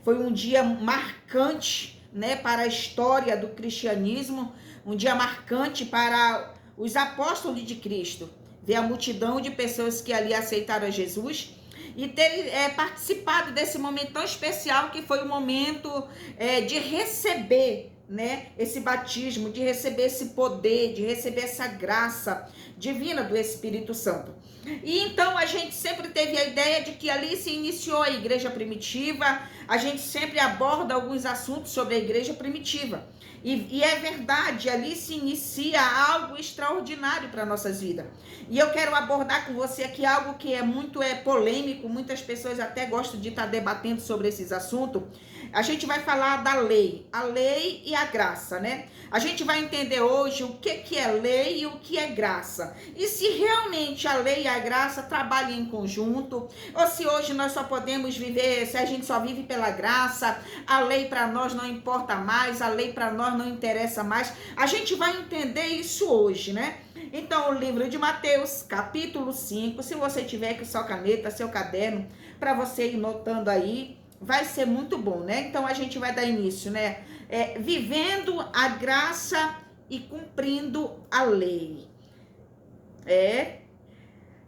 foi um dia marcante, né, para a história do cristianismo, um dia marcante para os apóstolos de Cristo, ver a multidão de pessoas que ali aceitaram a Jesus e ter participado desse momento tão especial que foi o momento de receber, né, esse batismo, de receber esse poder, de receber essa graça divina do Espírito Santo. E então a gente sempre teve a ideia de que ali se iniciou a igreja primitiva, a gente sempre aborda alguns assuntos sobre a igreja primitiva. E é verdade, ali se inicia algo extraordinário para nossas vidas. E eu quero abordar com você aqui algo que é muito polêmico, muitas pessoas até gostam de estar debatendo sobre esses assuntos. A gente vai falar da lei, a lei e a graça, né? A gente vai entender hoje o que é lei e o que é graça. E se realmente a lei e a graça trabalham em conjunto, ou se hoje nós só podemos viver, se a gente só vive pela graça, a lei para nós não importa mais, a lei para nós não interessa mais. A gente vai entender isso hoje, né? Então, o livro de Mateus, capítulo 5, se você tiver com sua caneta, seu caderno, para você ir notando aí, vai ser muito bom, né? Então, a gente vai dar início, né? Vivendo a graça e cumprindo a lei.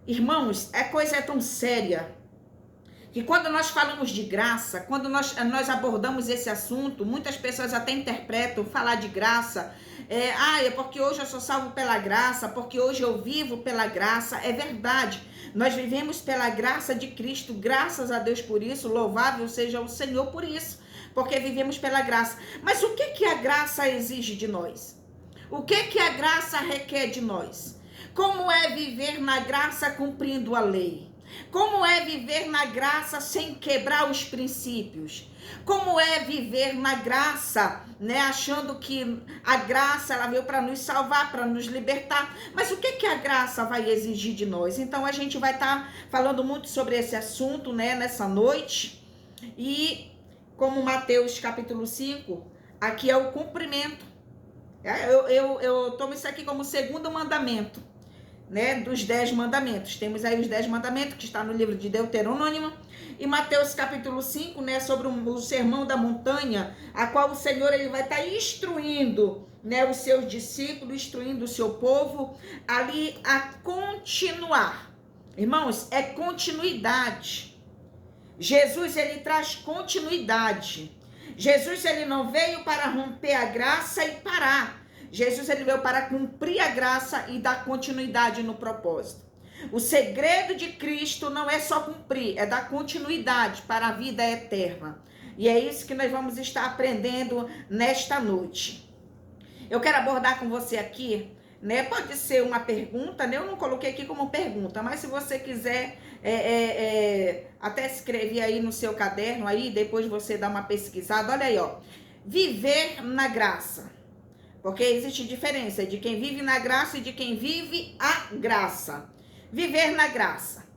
Irmãos, a coisa é tão séria que quando nós falamos de graça, quando nós abordamos esse assunto, muitas pessoas até interpretam falar de graça, é porque hoje eu sou salvo pela graça, porque hoje eu vivo pela graça. É verdade, nós vivemos pela graça de Cristo, graças a Deus por isso, louvável seja o Senhor por isso, porque vivemos pela graça. Mas o que a graça exige de nós? O que a graça requer de nós? Como é viver na graça cumprindo a lei? Como é viver na graça sem quebrar os princípios? Como é viver na graça, né, achando que a graça ela veio para nos salvar, para nos libertar? Mas o que a graça vai exigir de nós? Então a gente vai estar falando muito sobre esse assunto, né, nessa noite. E como Mateus capítulo 5, aqui é o cumprimento. Eu tomo isso aqui como segundo mandamento, né, dos 10 mandamentos. Temos aí os 10 mandamentos, que está no livro de Deuteronômio, e Mateus capítulo 5, né, sobre o sermão da montanha, a qual o Senhor ele vai estar instruindo, né, os seus discípulos, instruindo o seu povo, ali a continuar. Irmãos, é continuidade. Jesus, ele traz continuidade. Jesus, ele não veio para romper a graça e parar. Jesus, ele veio para cumprir a graça e dar continuidade no propósito. O segredo de Cristo não é só cumprir, é dar continuidade para a vida eterna. E é isso que nós vamos estar aprendendo nesta noite. Eu quero abordar com você aqui, né? Pode ser uma pergunta, né? Eu não coloquei aqui como pergunta, mas se você quiser até escrever aí no seu caderno, aí depois você dá uma pesquisada. Olha aí, ó. Viver na graça. Porque existe diferença de quem vive na graça e de quem vive a graça. Viver na graça.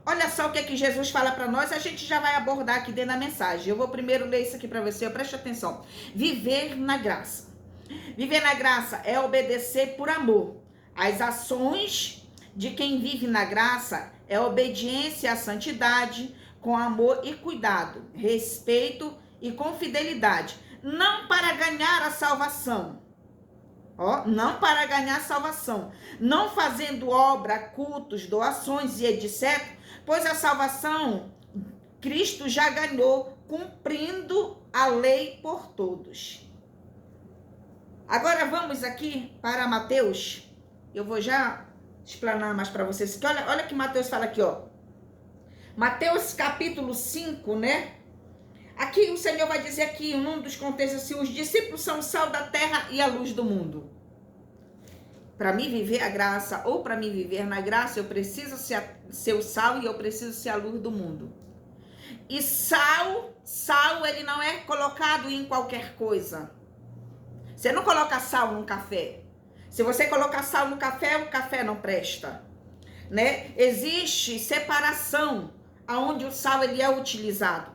Olha só o que Jesus fala para nós, a gente já vai abordar aqui dentro da mensagem. Eu vou primeiro ler isso aqui para você, preste atenção. Viver na graça. Viver na graça é obedecer por amor. As ações de quem vive na graça é obediência à santidade, com amor e cuidado, respeito e com fidelidade. Não para ganhar a salvação. Não para ganhar salvação, não fazendo obra, cultos, doações e etc., pois a salvação Cristo já ganhou, cumprindo a lei por todos. Agora vamos aqui para Mateus. Eu vou já explanar mais para vocês aqui. Olha que Mateus fala aqui, ó. Mateus capítulo 5, né? Aqui o Senhor vai dizer aqui, num dos contextos, assim, os discípulos são o sal da terra e a luz do mundo. Para mim viver a graça, ou para mim viver na graça, eu preciso ser o sal e eu preciso ser a luz do mundo. E sal, ele não é colocado em qualquer coisa. Você não coloca sal num café. Se você colocar sal no café, o café não presta, né? Existe separação aonde o sal ele é utilizado.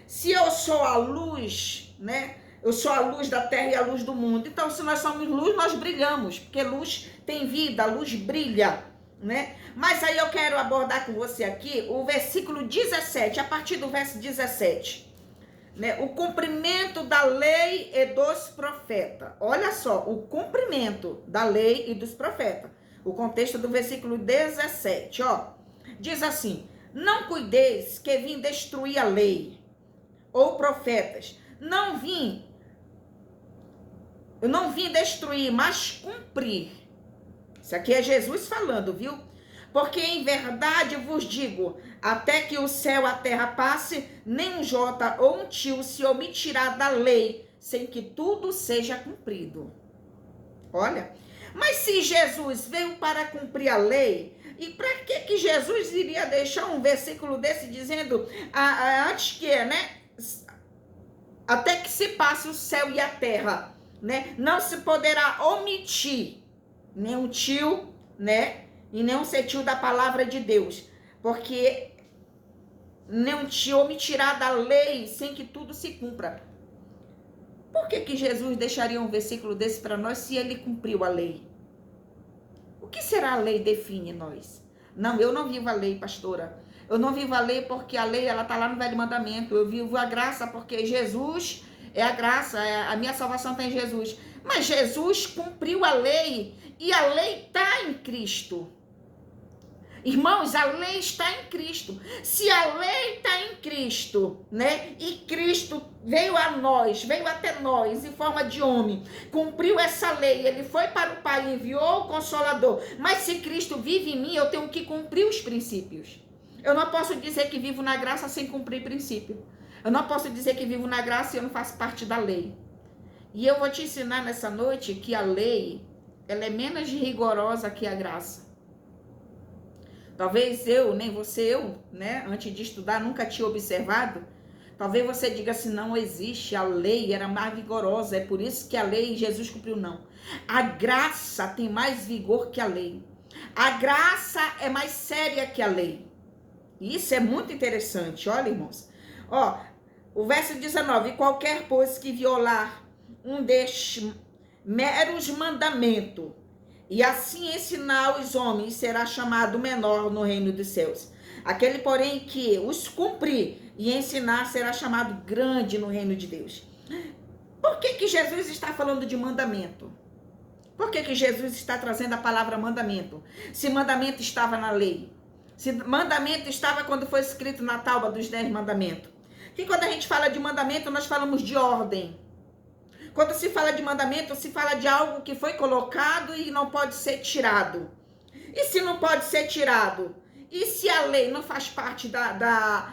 Se eu sou a luz, né? Eu sou a luz da terra e a luz do mundo. Então, se nós somos luz, nós brilhamos, porque luz tem vida, a luz brilha, né? Mas aí eu quero abordar com você aqui o versículo 17, a partir do verso 17. né? O cumprimento da lei e dos profetas. Olha só, o cumprimento da lei e dos profetas. O contexto do versículo 17, ó. Diz assim: não cuideis que vim destruir a lei ou profetas. Eu não vim destruir, mas cumprir. Isso aqui é Jesus falando, viu? Porque em verdade vos digo, até que o céu e a terra passe, nem um jota ou um tio se omitirá da lei, sem que tudo seja cumprido. Olha, mas se Jesus veio para cumprir a lei, e para que Jesus iria deixar um versículo desse dizendo, antes que, né, até que se passe o céu e a terra, né, não se poderá omitir nenhum tio, né, e nenhum cetil da palavra de Deus, porque nenhum tio omitirá da lei sem que tudo se cumpra. Por que Jesus deixaria um versículo desse para nós se ele cumpriu a lei? O que será a lei define nós? Não, eu não vivo a lei, pastora. Eu não vivo a lei porque a lei ela está lá no Velho Mandamento. Eu vivo a graça porque Jesus é a graça, a minha salvação está em Jesus. Mas Jesus cumpriu a lei e a lei está em Cristo. Irmãos, a lei está em Cristo. Se a lei está em Cristo, né? E Cristo veio a nós, veio até nós em forma de homem, cumpriu essa lei, ele foi para o Pai, enviou o Consolador. Mas se Cristo vive em mim, eu tenho que cumprir os princípios. Eu não posso dizer que vivo na graça sem cumprir princípio. Eu não posso dizer que vivo na graça e eu não faço parte da lei. E eu vou te ensinar nessa noite que a lei, ela é menos rigorosa que a graça. Talvez nem você, né, antes de estudar, nunca tinha observado. Talvez você diga assim, não existe, a lei era mais vigorosa, é por isso que a lei Jesus cumpriu, não. A graça tem mais vigor que a lei. A graça é mais séria que a lei. Isso é muito interessante, olha, irmãos. Ó, o verso 19, qualquer, pois, que violar um destes meros mandamentos, e assim ensinar os homens, será chamado menor no reino dos céus. Aquele, porém, que os cumprir e ensinar, será chamado grande no reino de Deus. Por que Jesus está falando de mandamento? Por que Jesus está trazendo a palavra mandamento? Se mandamento estava na lei. Se mandamento estava quando foi escrito na tábua dos 10 mandamentos. Que quando a gente fala de mandamento, nós falamos de ordem. Quando se fala de mandamento, se fala de algo que foi colocado e não pode ser tirado. E se não pode ser tirado? E se a lei não faz parte da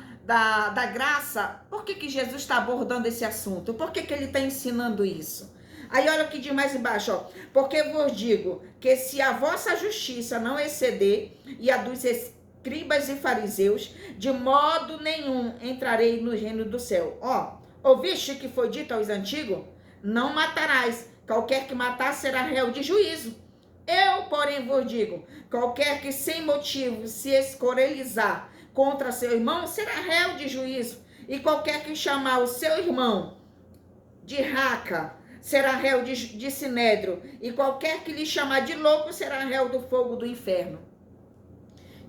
graça? Por que Jesus está abordando esse assunto? Por que ele está ensinando isso? Aí olha o que diz mais embaixo, ó. Porque vos digo que se a vossa justiça não exceder e a dos escribas e fariseus, de modo nenhum entrarei no reino do céu. Ó, ouviste que foi dito aos antigos? Não matarás, qualquer que matar será réu de juízo. Eu, porém, vos digo, qualquer que sem motivo se esquartelizar contra seu irmão será réu de juízo. E qualquer que chamar o seu irmão de raca será réu de sinédrio. E qualquer que lhe chamar de louco será réu do fogo do inferno.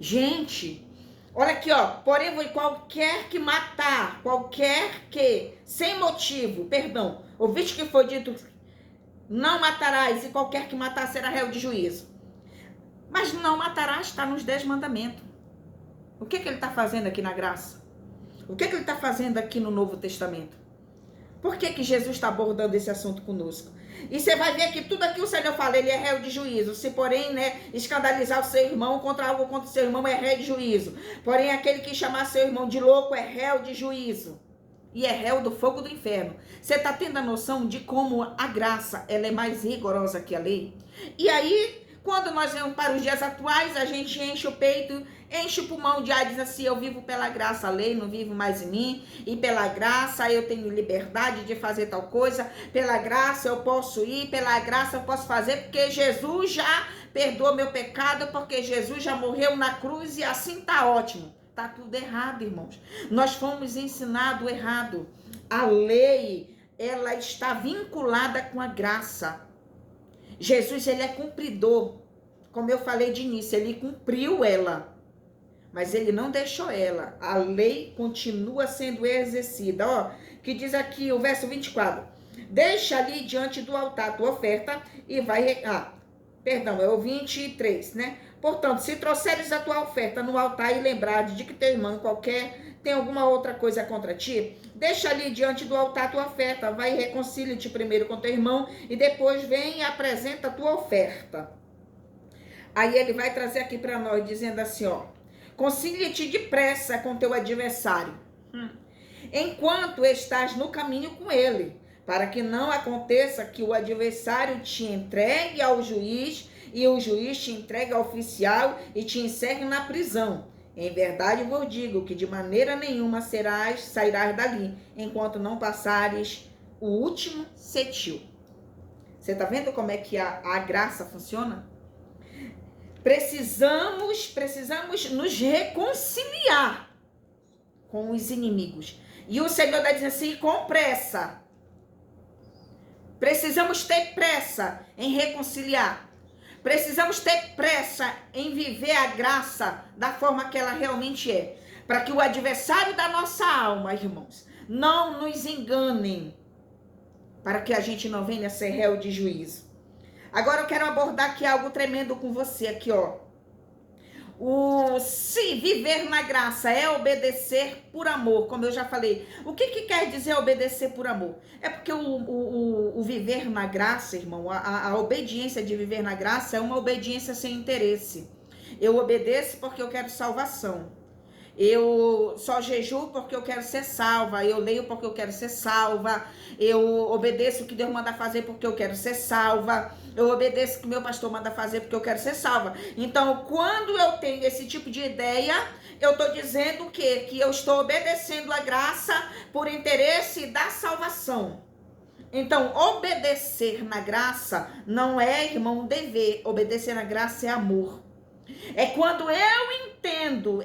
Gente, olha aqui, ó. Porém, qualquer que matar, qualquer que, sem motivo, perdão, ouviste que foi dito, não matarás, e qualquer que matar será réu de juízo. Mas não matarás está nos 10 mandamentos. O que ele está fazendo aqui na graça? O que ele está fazendo aqui no Novo Testamento? Por que Jesus está abordando esse assunto conosco? E você vai ver que tudo aqui o Senhor fala, ele é réu de juízo. Se porém, né, escandalizar o seu irmão contra algo contra o seu irmão, é réu de juízo. Porém, aquele que chamar seu irmão de louco é réu de juízo. E é réu do fogo do inferno. Você está tendo a noção de como a graça ela é mais rigorosa que a lei? E aí, quando nós vamos para os dias atuais, a gente enche o peito, enche o pulmão de ar, diz assim, eu vivo pela graça, a lei não vive mais em mim, e pela graça eu tenho liberdade de fazer tal coisa, pela graça eu posso ir, pela graça eu posso fazer, porque Jesus já perdoou meu pecado, porque Jesus já morreu na cruz e assim tá ótimo. Tá tudo errado, irmãos. Nós fomos ensinados errado. A lei, ela está vinculada com a graça. Jesus, ele é cumpridor. Como eu falei de início, ele cumpriu ela. mas ele não deixou ela. A lei continua sendo exercida. Ó, que diz aqui o verso 24. Deixa ali diante do altar a tua oferta e vai... Perdão, é o 23, né? Portanto, se trouxeres a tua oferta no altar e lembrares de que teu irmão qualquer tem alguma outra coisa contra ti, deixa ali diante do altar a tua oferta, vai e reconcilia-te primeiro com teu irmão e depois vem e apresenta a tua oferta. Aí ele vai trazer aqui para nós, dizendo assim, ó, concilia-te depressa com teu adversário, enquanto estás no caminho com ele, para que não aconteça que o adversário te entregue ao juiz e o juiz te entregue ao oficial e te encerre na prisão. Em verdade vos digo que de maneira nenhuma sairás dali, enquanto não passares o último cetil. Você está vendo como é que a graça funciona? Precisamos nos reconciliar com os inimigos. E o Senhor está dizendo assim, com pressa. Precisamos ter pressa em reconciliar. Precisamos ter pressa em viver a graça da forma que ela realmente é. Para que o adversário da nossa alma, irmãos, não nos enganem. Para que a gente não venha ser réu de juízo. Agora eu quero abordar aqui algo tremendo com você aqui, ó. Se viver na graça é obedecer por amor, como eu já falei. O que quer dizer obedecer por amor? É porque o viver na graça, irmão, a obediência de viver na graça é uma obediência sem interesse. Eu obedeço porque eu quero salvação. Eu só jejuo porque eu quero ser salva. Eu leio porque eu quero ser salva. Eu obedeço o que Deus manda fazer porque eu quero ser salva. Eu obedeço o que meu pastor manda fazer porque eu quero ser salva. Então, quando eu tenho esse tipo de ideia, eu estou dizendo que eu estou obedecendo a graça por interesse da salvação. Então, obedecer na graça não é, irmão, um dever. Obedecer na graça é amor. É quando eu entendo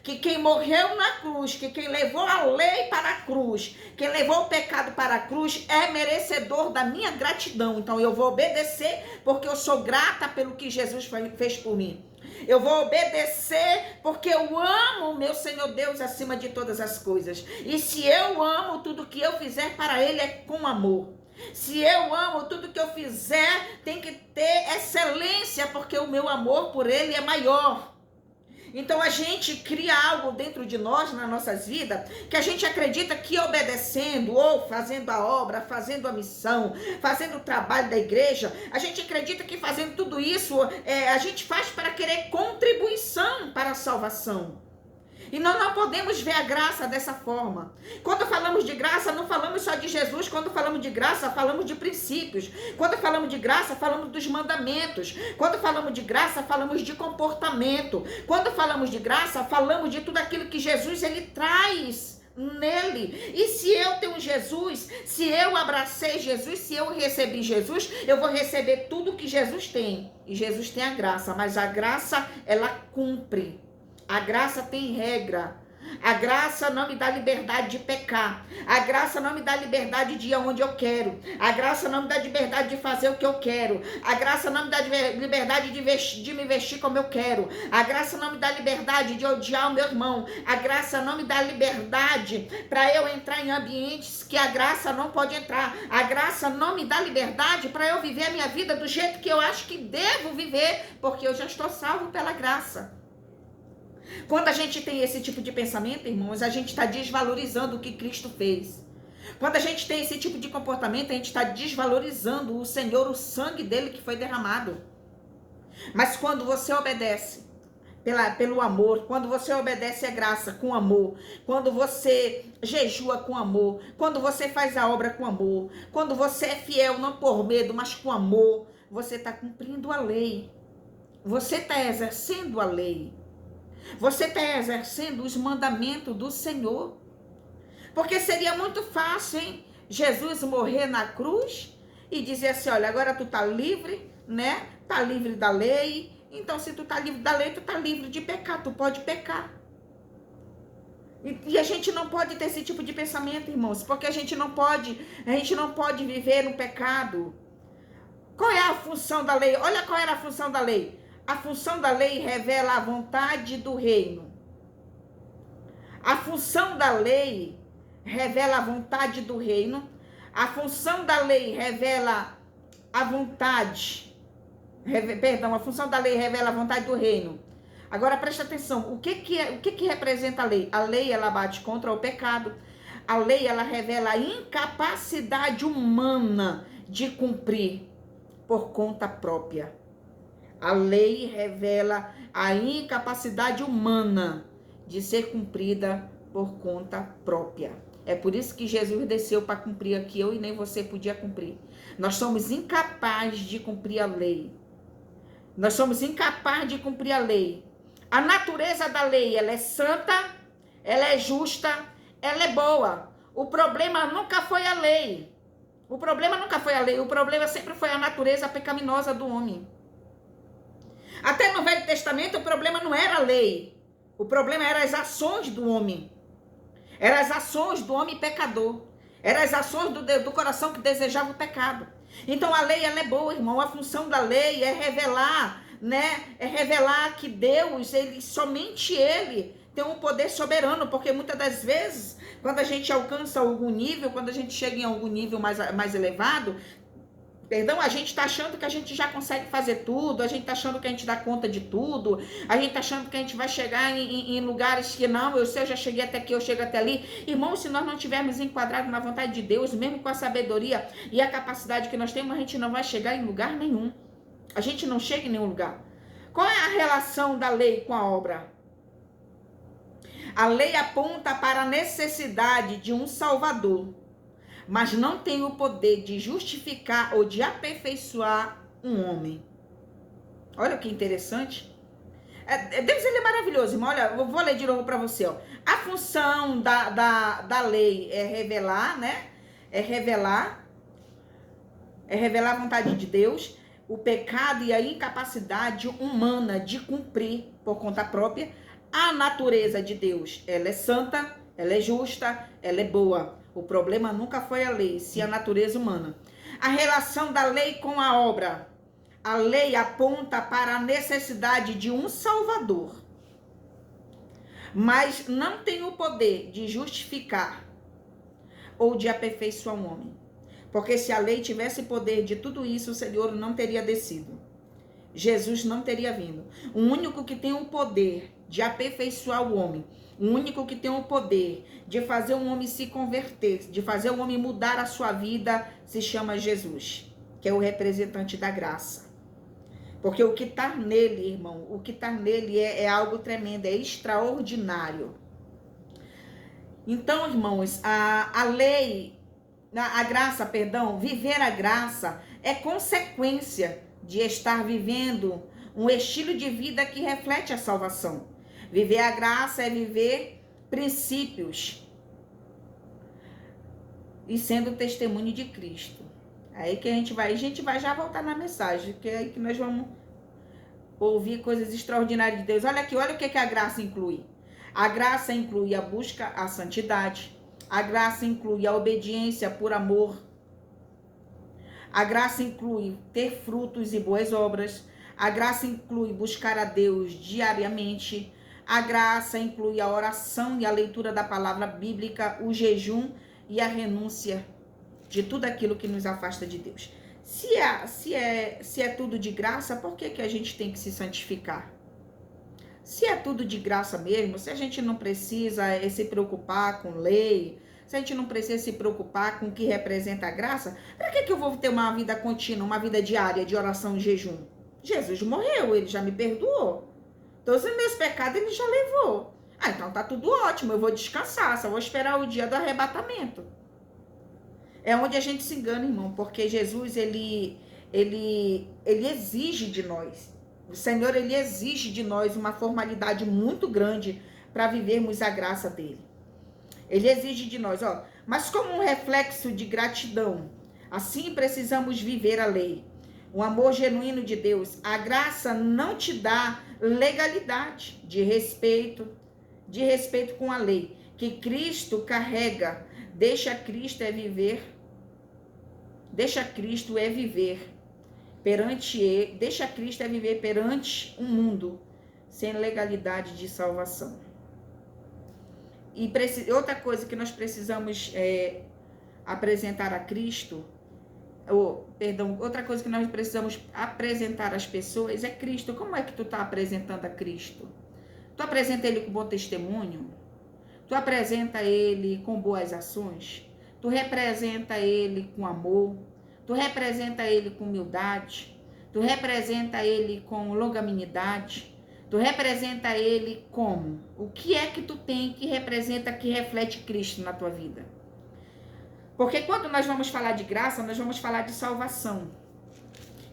que quem morreu na cruz, que quem levou a lei para a cruz, quem levou o pecado para a cruz é merecedor da minha gratidão. Então eu vou obedecer porque eu sou grata pelo que Jesus fez por mim. Eu vou obedecer porque eu amo o meu Senhor Deus acima de todas as coisas. E se eu amo, tudo que eu fizer para Ele é com amor. Se eu amo, tudo que eu fizer tem que ter excelência, porque o meu amor por Ele é maior. Então a gente cria algo dentro de nós, nas nossas vidas, que a gente acredita que obedecendo, ou fazendo a obra, fazendo a missão, fazendo o trabalho da igreja, a gente acredita que fazendo tudo isso, a gente faz para querer contribuição para a salvação. E nós não podemos ver a graça dessa forma. Quando falamos de graça, não falamos só de Jesus. Quando falamos de graça, falamos de princípios. Quando falamos de graça, falamos dos mandamentos. Quando falamos de graça, falamos de comportamento. Quando falamos de graça, falamos de tudo aquilo que Jesus ele traz nele. E se eu tenho Jesus, se eu abracei Jesus, se eu recebi Jesus, eu vou receber tudo que Jesus tem. E Jesus tem a graça, mas a graça, ela cumpre. A graça tem regra. A graça não me dá liberdade de pecar. A graça não me dá liberdade de ir aonde eu quero. A graça não me dá liberdade de fazer o que eu quero. A graça não me dá liberdade de me vestir como eu quero. A graça não me dá liberdade de odiar o meu irmão. A graça não me dá liberdade para eu entrar em ambientes que a graça não pode entrar. A graça não me dá liberdade para eu viver a minha vida do jeito que eu acho que devo viver, porque eu já estou salvo pela graça. Quando a gente tem esse tipo de pensamento, irmãos, a gente está desvalorizando o que Cristo fez. Quando a gente tem esse tipo de comportamento, a gente está desvalorizando o Senhor, o sangue dele que foi derramado. Mas quando você obedece pelo amor, quando você obedece a graça com amor, quando você jejua com amor, quando você faz a obra com amor, quando você é fiel não por medo, mas com amor, você está cumprindo a lei. Você está exercendo a lei. Você está exercendo os mandamentos do Senhor. Porque seria muito fácil, hein? Jesus morrer na cruz e dizer assim, olha, agora tu tá livre, né? Tá livre da lei. Então, se tu tá livre da lei, tu tá livre de pecar. Tu pode pecar. E a gente não pode ter esse tipo de pensamento, irmãos. Porque a gente não pode viver no pecado. Qual é a função da lei? Olha qual era a função da lei. A função da lei revela a vontade do reino. A função da lei revela a vontade do reino. A função da lei revela a vontade. A função da lei revela a vontade do reino. Agora presta atenção, o que representa a lei? A lei, ela bate contra o pecado. A lei, ela revela a incapacidade humana de cumprir por conta própria. A lei revela a incapacidade humana de ser cumprida por conta própria. É por isso que Jesus desceu para cumprir aqui, eu e nem você podia cumprir. Nós somos incapazes de cumprir a lei. Nós somos incapazes de cumprir a lei. A natureza da lei, ela é santa, ela é justa, ela é boa. O problema nunca foi a lei. O problema nunca foi a lei. O problema sempre foi a natureza pecaminosa do homem. Até no Velho Testamento, o problema não era a lei. O problema eram as ações do homem. Eram as ações do homem pecador. Eram as ações do coração que desejava o pecado. Então a lei, ela é boa, irmão. A função da lei é revelar, né? É revelar que Deus, somente Ele tem um poder soberano. Porque muitas das vezes, quando a gente alcança algum nível, quando a gente chega em algum nível mais elevado, a gente tá achando que a gente já consegue fazer tudo, a gente tá achando que a gente dá conta de tudo, a gente tá achando que a gente vai chegar em lugares que não, eu já cheguei até aqui, eu chego até ali. Irmão, se nós não estivermos enquadrados na vontade de Deus, mesmo com a sabedoria e a capacidade que nós temos, a gente não vai chegar em lugar nenhum. A gente não chega em nenhum lugar. Qual é a relação da lei com a obra? A lei aponta para a necessidade de um Salvador, mas não tem o poder de justificar ou de aperfeiçoar um homem. Olha que interessante. Deus, ele é maravilhoso, irmão. Olha, eu vou ler de novo para você. Ó. A função da lei é revelar, né? É revelar a vontade de Deus, o pecado e a incapacidade humana de cumprir por conta própria. A natureza de Deus, ela é santa, ela é justa, ela é boa. O problema nunca foi a lei, sim a natureza humana. A relação da lei com a obra. A lei aponta para a necessidade de um Salvador, mas não tem o poder de justificar ou de aperfeiçoar um homem. Porque se a lei tivesse poder de tudo isso, o Senhor não teria descido. Jesus não teria vindo. O único que tem o poder de aperfeiçoar o homem, o único que tem o poder de fazer um homem se converter, de fazer o homem mudar a sua vida, se chama Jesus, que é o representante da graça. Porque o que está nele, irmão, o que está nele é algo tremendo, é extraordinário. Então, irmãos, a lei, a graça, perdão, viver a graça é consequência de estar vivendo um estilo de vida que reflete a salvação. Viver a graça é viver princípios e sendo testemunho de Cristo. Aí que a gente vai já voltar na mensagem, que é aí que nós vamos ouvir coisas extraordinárias de Deus. Olha aqui, olha o que a graça inclui. A graça inclui a busca à santidade. A graça inclui a obediência por amor. A graça inclui ter frutos e boas obras. A graça inclui buscar a Deus diariamente. A graça inclui a oração e a leitura da palavra bíblica, o jejum e a renúncia de tudo aquilo que nos afasta de Deus. Se é tudo de graça, por que a gente tem que se santificar? Se é tudo de graça mesmo, se a gente não precisa se preocupar com lei, se a gente não precisa se preocupar com o que representa a graça, para que eu vou ter uma vida contínua, uma vida diária de oração e jejum? Jesus morreu, ele já me perdoou. Todos os meus pecados ele já levou. Ah, então tá tudo ótimo, eu vou descansar, só vou esperar o dia do arrebatamento. É onde a gente se engana, irmão, porque Jesus, ele exige de nós. O Senhor, ele exige de nós uma formalidade muito grande para vivermos a graça dele. Ele exige de nós, ó, mas como um reflexo de gratidão, assim precisamos viver a lei. O amor genuíno de Deus, a graça não te dá legalidade de respeito com a lei, que Cristo carrega. Deixa Cristo é viver. perante ele, deixa Cristo é viver perante um mundo sem legalidade de salvação. E outra coisa que nós precisamos apresentar a Cristo, outra coisa que nós precisamos apresentar às pessoas é Cristo. Como é que tu está apresentando a Cristo? Tu apresenta ele com bom testemunho? Tu apresenta ele com boas ações? Tu representa ele com amor? Tu representa ele com humildade? Tu representa ele com longanimidade? Tu representa ele como? O que é que tu tem que representa, que reflete Cristo na tua vida? Porque quando nós vamos falar de graça, nós vamos falar de salvação.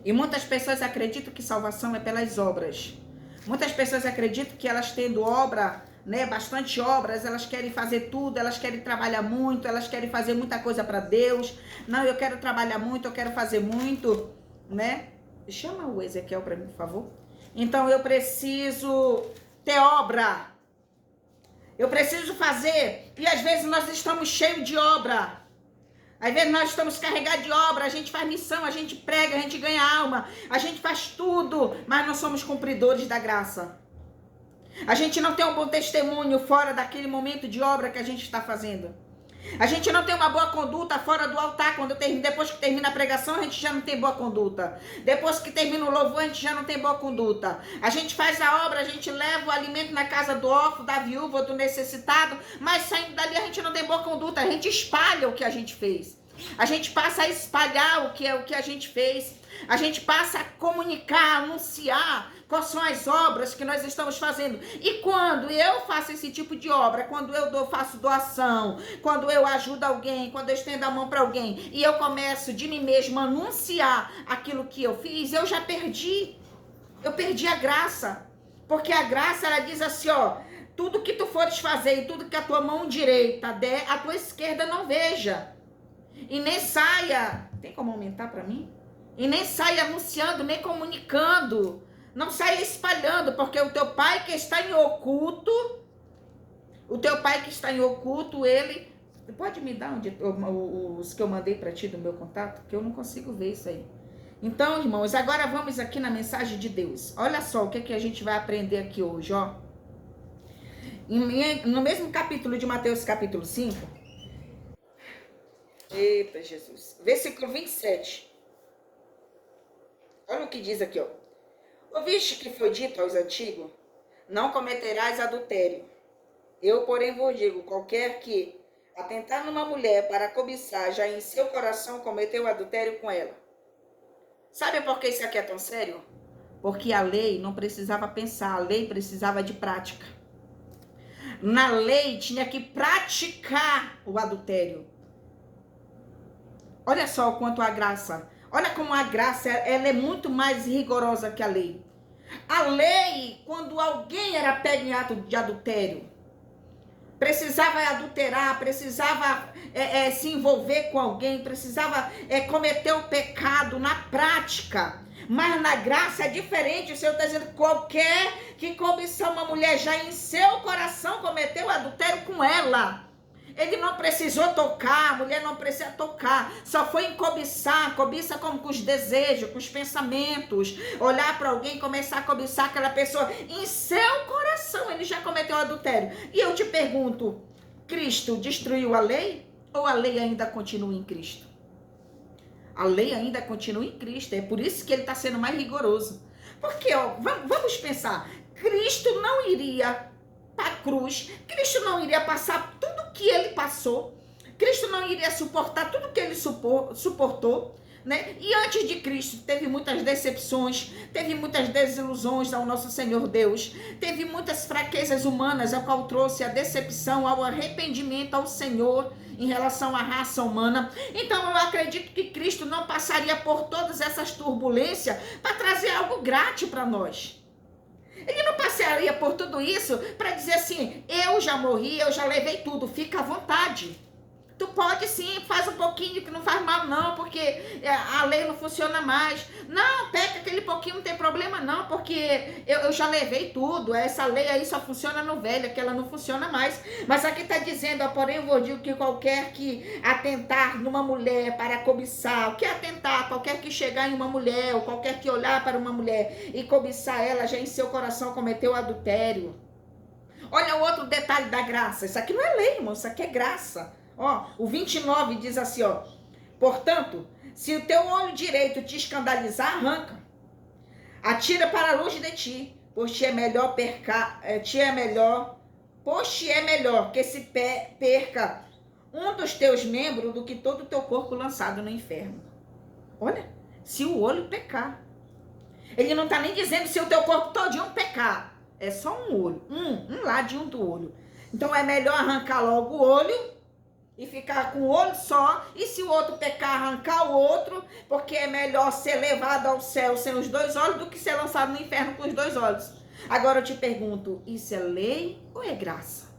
E muitas pessoas acreditam que salvação é pelas obras. Muitas pessoas acreditam que elas tendo obra, né, bastante obras, elas querem fazer tudo, elas querem trabalhar muito, elas querem fazer muita coisa para Deus. Não, eu quero trabalhar muito, eu quero fazer muito, né? Chama o Ezequiel para mim, por favor. Então eu preciso ter obra. Eu preciso fazer. E às vezes nós estamos cheios de obra. Às vezes nós estamos carregados de obra, a gente faz missão, a gente prega, a gente ganha alma, a gente faz tudo, mas não somos cumpridores da graça. A gente não tem um bom testemunho fora daquele momento de obra que a gente está fazendo. A gente não tem uma boa conduta fora do altar. Depois que termina a pregação, a gente já não tem boa conduta. Depois que termina o louvor, a gente já não tem boa conduta. A gente faz a obra, a gente leva o alimento na casa do órfão, da viúva, do necessitado, mas saindo dali a gente não tem boa conduta. A gente espalha o que a gente fez. A gente passa a espalhar o que a gente fez. A gente passa a comunicar, anunciar quais são as obras que nós estamos fazendo. E quando eu faço esse tipo de obra, quando eu faço doação, quando eu ajudo alguém, quando eu estendo a mão para alguém, e eu começo de mim mesma a anunciar aquilo que eu fiz, eu já perdi. Eu perdi a graça. Porque a graça, ela diz assim, ó, tudo que tu fores fazer e tudo que a tua mão direita der, a tua esquerda não veja. E nem saia, tem como aumentar para mim? E nem saia anunciando, nem comunicando. Não saia espalhando, porque o teu pai que está em oculto, ele... Pode me dar os que eu mandei para ti do meu contato? Que eu não consigo ver isso aí. Então, irmãos, agora vamos aqui na mensagem de Deus. Olha só o que a gente vai aprender aqui hoje, ó. No mesmo capítulo de Mateus, capítulo 5. Eita, Jesus. Versículo 27. Olha o que diz aqui, ó. Ouviste que foi dito aos antigos? Não cometerás adultério. Eu, porém, vos digo, qualquer que atentar numa mulher para cobiçar, já em seu coração cometeu adultério com ela. Sabe por que isso aqui é tão sério? Porque a lei não precisava pensar, a lei precisava de prática. Na lei tinha que praticar o adultério. Olha só o quanto a graça... Olha como a graça, ela é muito mais rigorosa que a lei. A lei, quando alguém era pego em ato de adultério, precisava adulterar, precisava se envolver com alguém, precisava cometer o pecado na prática. Mas na graça é diferente. O Senhor está dizendo que qualquer que cobiçar uma mulher já em seu coração cometeu adultério com ela. Ele não precisou tocar, a mulher não precisa tocar, só foi em cobiçar, cobiça como com os desejos, com os pensamentos, olhar para alguém e começar a cobiçar aquela pessoa, em seu coração ele já cometeu adultério. E eu te pergunto, Cristo destruiu a lei ou a lei ainda continua em Cristo? A lei ainda continua em Cristo, é por isso que ele está sendo mais rigoroso. Porque, ó, vamos pensar, Cristo não iria para a cruz, Cristo não iria passar tudo que ele passou, Cristo não iria suportar tudo que ele suportou, né? E antes de Cristo teve muitas decepções, teve muitas desilusões ao nosso Senhor Deus, teve muitas fraquezas humanas, ao qual trouxe a decepção, ao arrependimento ao Senhor em relação à raça humana. Então eu acredito que Cristo não passaria por todas essas turbulências para trazer algo grátis para nós. Ele não passaria por tudo isso para dizer assim, eu já morri, eu já levei tudo, fica à vontade. Tu pode sim, faz um pouquinho que não faz mal não, porque a lei não funciona mais. Não, peca aquele pouquinho, não tem problema não, porque eu já levei tudo. Essa lei aí só funciona no velho, que ela não funciona mais. Mas aqui está dizendo, ó, porém eu vou dizer que qualquer que atentar numa mulher para cobiçar, o que é atentar? Qualquer que chegar em uma mulher, ou qualquer que olhar para uma mulher e cobiçar ela, já em seu coração cometeu adultério. Olha o outro detalhe da graça. Isso aqui não é lei, irmão, isso aqui é graça. Ó, o 29 diz assim, ó. Portanto, se o teu olho direito te escandalizar, arranca. Atira para longe de ti, pois te é melhor que se perca um dos teus membros do que todo o teu corpo lançado no inferno. Olha, se o olho pecar. Ele não está nem dizendo se o teu corpo todinho pecar. É só um olho, um ladinho do olho. Então é melhor arrancar logo o olho e ficar com o olho só, e se o outro pecar, arrancar o outro, porque é melhor ser levado ao céu sem os dois olhos do que ser lançado no inferno com os dois olhos. Agora eu te pergunto, isso é lei ou é graça?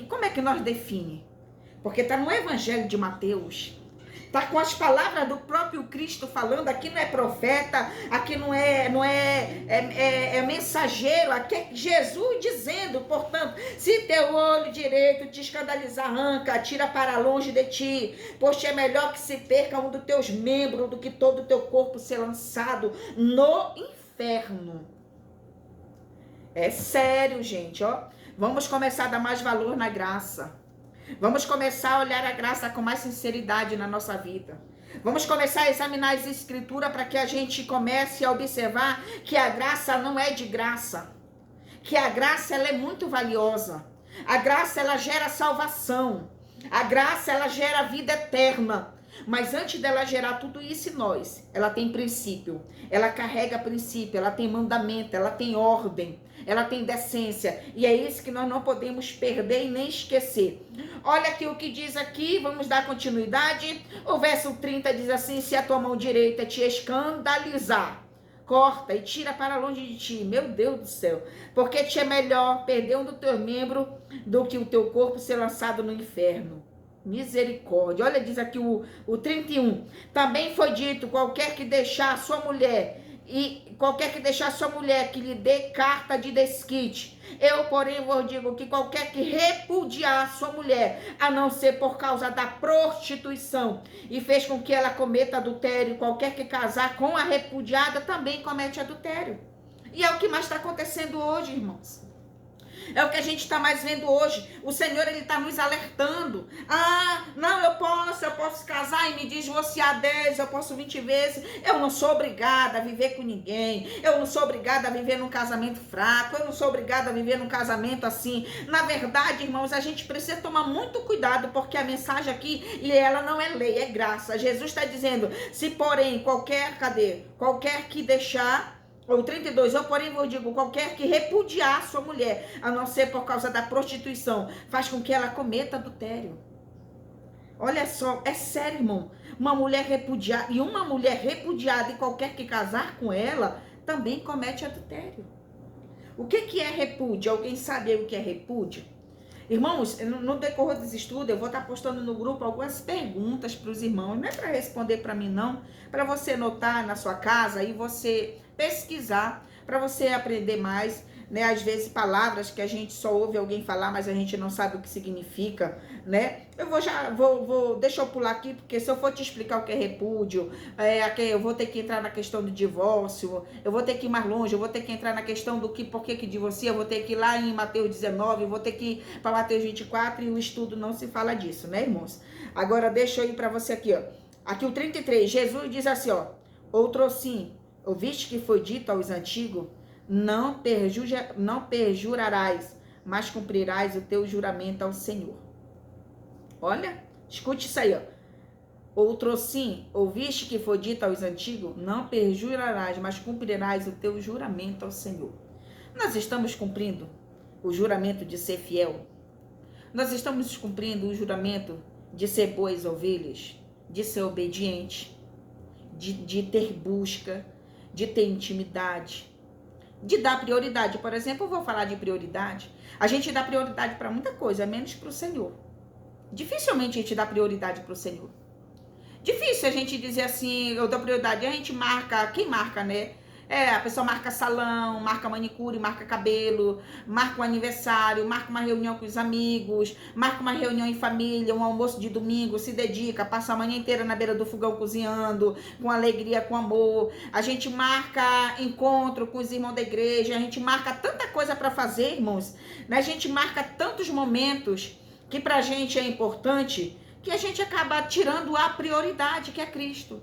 Como é que nós definimos? Porque está no Evangelho de Mateus, está com as palavras do próprio Cristo falando. Aqui não é profeta, aqui não é mensageiro, aqui é Jesus dizendo. Portanto, se teu olho direito te escandalizar, arranca, tira para longe de ti, pois é melhor que se perca um dos teus membros do que todo o teu corpo ser lançado no inferno. É sério, gente, ó. Vamos começar a dar mais valor na graça. Vamos começar a olhar a graça com mais sinceridade na nossa vida. Vamos começar a examinar as escrituras para que a gente comece a observar que a graça não é de graça. Que a graça ela é muito valiosa. A graça ela gera salvação. A graça ela gera vida eterna. Mas antes dela gerar tudo isso em nós, ela tem princípio. Ela carrega princípio, ela tem mandamento, ela tem ordem. Ela tem decência, e é isso que nós não podemos perder e nem esquecer. Olha aqui o que diz aqui, vamos dar continuidade. O verso 30 diz assim: se a tua mão direita te escandalizar, corta e tira para longe de ti. Meu Deus do céu, porque te é melhor perder um dos teus membros do que o teu corpo ser lançado no inferno. Misericórdia. Olha, diz aqui o 31. Também foi dito, qualquer que deixar sua mulher que lhe dê carta de desquite. Eu, porém, vos digo que qualquer que repudiar sua mulher, a não ser por causa da prostituição, e fez com que ela cometa adultério, qualquer que casar com a repudiada também comete adultério. E é o que mais está acontecendo hoje, irmãos. É o que a gente está mais vendo hoje. O Senhor, Ele está nos alertando. Ah, não, eu posso casar e me divorciar 10, eu posso 20 vezes. Eu não sou obrigada a viver com ninguém. Eu não sou obrigada a viver num casamento fraco. Eu não sou obrigada a viver num casamento assim. Na verdade, irmãos, a gente precisa tomar muito cuidado, porque a mensagem aqui, e ela não é lei, é graça. Jesus está dizendo, se porém qualquer que deixar... Ou 32, eu porém vos digo, qualquer que repudiar sua mulher, a não ser por causa da prostituição, faz com que ela cometa adultério. Olha só, é sério, irmão. Uma mulher repudiada e qualquer que casar com ela, também comete adultério. O que é repúdio? Alguém sabe aí o que é repúdio? Irmãos, no decorrer desse estudo, eu vou estar postando no grupo algumas perguntas para os irmãos. Não é para responder para mim, não. Para você anotar na sua casa e você pesquisar, para você aprender mais, né? Às vezes palavras que a gente só ouve alguém falar, mas a gente não sabe o que significa, né? Deixa eu pular aqui, porque se eu for te explicar o que é repúdio, eu vou ter que entrar na questão do divórcio, eu vou ter que ir mais longe, eu vou ter que entrar na questão do por que divorcia, eu vou ter que ir lá em Mateus 19, eu vou ter que ir para Mateus 24, e o estudo não se fala disso, né, irmãos? Agora deixa eu ir para você aqui, ó. Aqui o 33, Jesus diz assim, ó: outrossim, ouviste que foi dito aos antigos, não perjurarás, mas cumprirás o teu juramento ao Senhor. Olha, escute isso aí, ó. Outrossim, ouviste que foi dito aos antigos, não perjurarás, mas cumprirás o teu juramento ao Senhor. Nós estamos cumprindo o juramento de ser fiel. Nós estamos cumprindo o juramento de ser boas ovelhas, de ser obediente, de ter busca, de ter intimidade, de dar prioridade. Por exemplo, eu vou falar de prioridade. A gente dá prioridade para muita coisa, menos para o Senhor. Dificilmente a gente dá prioridade para o Senhor. Difícil a gente dizer assim, eu dou prioridade. A gente marca, quem marca, né? A pessoa marca salão, marca manicure, marca cabelo, marca um aniversário, marca uma reunião com os amigos, marca uma reunião em família, um almoço de domingo, se dedica, passa a manhã inteira na beira do fogão cozinhando, com alegria, com amor. A gente marca encontro com os irmãos da igreja, a gente marca tanta coisa para fazer, irmãos, né? A gente marca tantos momentos que pra gente é importante, que a gente acaba tirando a prioridade, que é Cristo.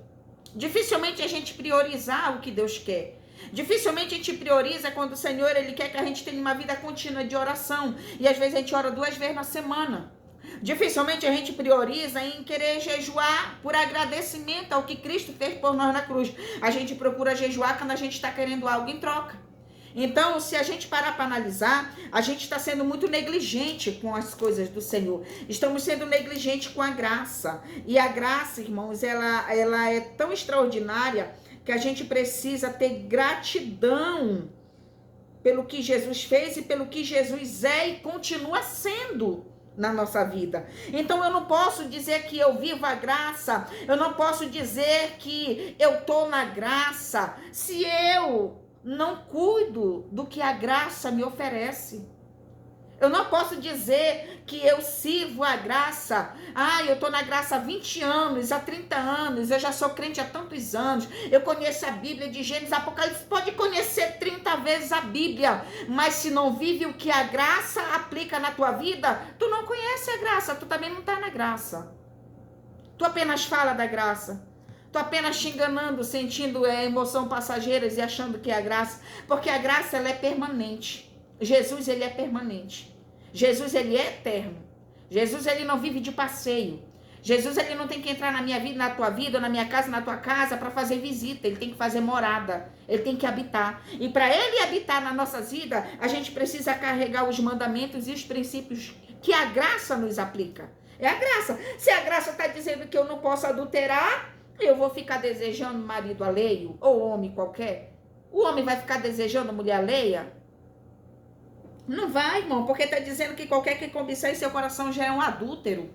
Dificilmente a gente priorizar o que Deus quer. Dificilmente a gente prioriza quando o Senhor ele quer que a gente tenha uma vida contínua de oração. E às vezes a gente ora 2 vezes na semana. Dificilmente a gente prioriza em querer jejuar por agradecimento ao que Cristo fez por nós na cruz. A gente procura jejuar quando a gente está querendo algo em troca. Então, se a gente parar para analisar, a gente está sendo muito negligente com as coisas do Senhor. Estamos sendo negligentes com a graça. E a graça, irmãos, ela é tão extraordinária que a gente precisa ter gratidão pelo que Jesus fez e pelo que Jesus é e continua sendo na nossa vida. Então eu não posso dizer que eu vivo a graça, eu não posso dizer que eu estou na graça, se eu não cuido do que a graça me oferece. Eu não posso dizer que eu sirvo a graça. Eu estou na graça há 20 anos, há 30 anos, eu já sou crente há tantos anos, eu conheço a Bíblia de Gênesis, Apocalipse, pode conhecer 30 vezes a Bíblia, mas se não vive o que a graça aplica na tua vida, tu não conhece a graça, tu também não está na graça. Tu apenas fala da graça. Tu apenas te enganando, sentindo emoção passageiras e achando que é a graça. Porque a graça, ela é permanente. Jesus, ele é permanente. Jesus, ele é eterno. Jesus, ele não vive de passeio. Jesus, ele não tem que entrar na minha vida, na tua vida, na minha casa, na tua casa, para fazer visita. Ele tem que fazer morada. Ele tem que habitar. E para ele habitar na nossa vida, a gente precisa carregar os mandamentos e os princípios que a graça nos aplica. É a graça. Se a graça está dizendo que eu não posso adulterar, eu vou ficar desejando marido alheio ou homem qualquer? O homem vai ficar desejando mulher alheia? Não vai, irmão, porque está dizendo que qualquer que cobiçar em seu coração já é um adúltero.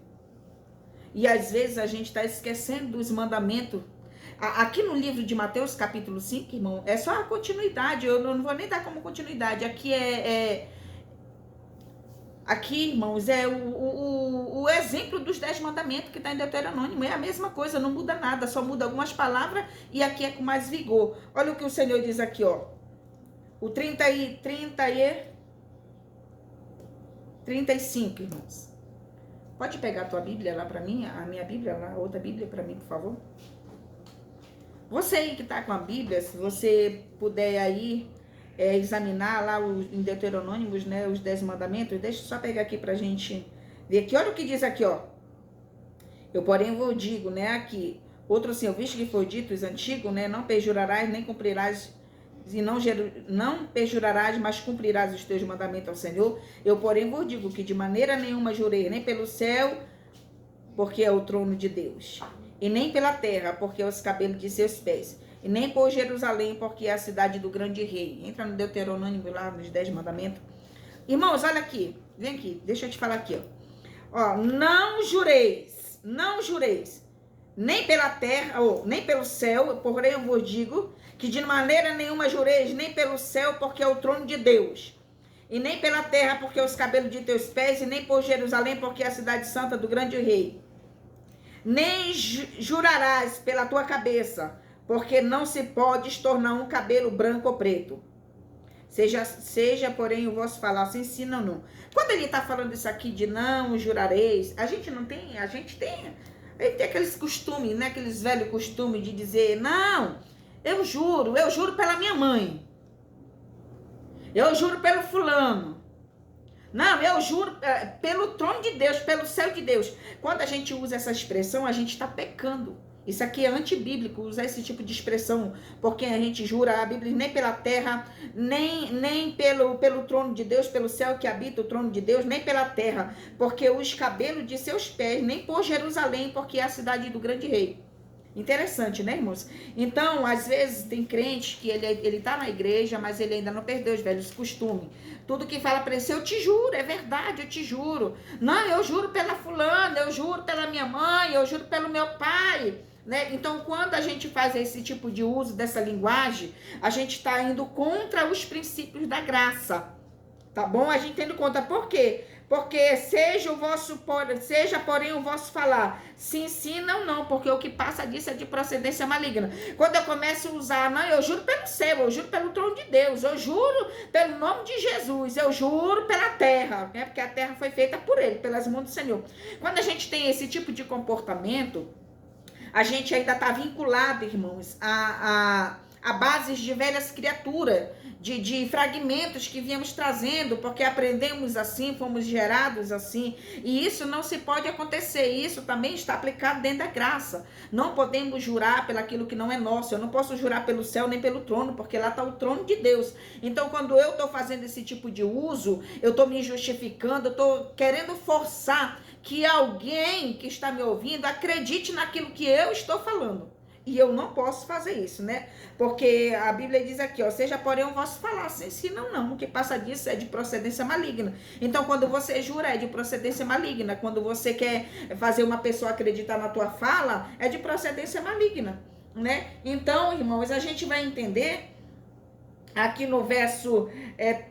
E às vezes a gente está esquecendo dos mandamentos. Aqui no livro de Mateus, capítulo 5, irmão, é só a continuidade. Eu não vou nem dar como continuidade. Aqui Aqui, irmãos, é o exemplo dos 10 mandamentos que está em Deuteronômio. É a mesma coisa, não muda nada, só muda algumas palavras e aqui é com mais vigor. Olha o que o Senhor diz aqui, ó. O 35, irmãos. Pode pegar a tua Bíblia lá para mim, a minha Bíblia lá, a outra Bíblia para mim, por favor. Você aí que está com a Bíblia, se você puder aí examinar lá em Deuteronômio, né, os 10 mandamentos, deixa eu só pegar aqui pra gente ver aqui, olha o que diz aqui, ó. Eu, porém, vos digo, né, aqui, outro assim, visto que foi dito os antigos, né, não perjurarás, nem cumprirás, e não perjurarás, mas cumprirás os teus mandamentos ao Senhor. Eu, porém, vos digo que de maneira nenhuma jurei, nem pelo céu, porque é o trono de Deus, e nem pela terra, porque é os cabelos de seus pés, e nem por Jerusalém, porque é a cidade do grande rei. Entra no Deuteronômio lá, nos 10 mandamentos. Irmãos, olha aqui. Vem aqui, deixa eu te falar aqui, ó. Não jureis, nem pela terra, ou nem pelo céu, porém eu vos digo, que de maneira nenhuma jureis, nem pelo céu, porque é o trono de Deus, e nem pela terra, porque é os cabelos de teus pés, e nem por Jerusalém, porque é a cidade santa do grande rei. Nem jurarás pela tua cabeça, porque não se pode tornar um cabelo branco ou preto. Seja, porém, o vosso falar, se ensina ou não. Quando ele está falando isso aqui de não jurareis, a gente tem aqueles costumes, né? Aqueles velhos costumes de dizer, não, eu juro pela minha mãe. Eu juro pelo fulano. Não, eu juro pelo trono de Deus, pelo céu de Deus. Quando a gente usa essa expressão, a gente está pecando. Isso aqui é antibíblico, usar esse tipo de expressão, porque a gente jura a Bíblia nem pela terra, nem pelo trono de Deus, pelo céu que habita o trono de Deus, nem pela terra, porque os cabelos de seus pés, nem por Jerusalém, porque é a cidade do grande rei. Interessante, né, irmãos? Então, às vezes, tem crente que ele tá na igreja, mas ele ainda não perdeu os velhos costumes. Tudo que fala para ele, eu te juro, é verdade, eu te juro. Não, eu juro pela fulana, eu juro pela minha mãe, eu juro pelo meu pai. Né? Então, quando a gente faz esse tipo de uso dessa linguagem, a gente está indo contra os princípios da graça. Tá bom? A gente tendo conta. Por quê? Porque seja, porém, o vosso falar. Sim, sim, não, não. Porque o que passa disso é de procedência maligna. Quando eu começo a usar, não, eu juro pelo céu, eu juro pelo trono de Deus, eu juro pelo nome de Jesus, eu juro pela terra, né? Porque a terra foi feita por ele, pelas mãos do Senhor. Quando a gente tem esse tipo de comportamento, a gente ainda está vinculado, irmãos, a bases de velhas criaturas, de fragmentos que viemos trazendo, porque aprendemos assim, fomos gerados assim, e isso não se pode acontecer. Isso também está aplicado dentro da graça. Não podemos jurar pelaquilo que não é nosso. Eu não posso jurar pelo céu nem pelo trono, porque lá está o trono de Deus. Então, quando eu estou fazendo esse tipo de uso, eu estou me justificando, eu estou querendo forçar que alguém que está me ouvindo acredite naquilo que eu estou falando. E eu não posso fazer isso, né? Porque a Bíblia diz aqui, ó, seja porém o vosso falar, se não, o que passa disso é de procedência maligna. Então, quando você jura, é de procedência maligna. Quando você quer fazer uma pessoa acreditar na tua fala, é de procedência maligna, né? Então, irmãos, a gente vai entender aqui no verso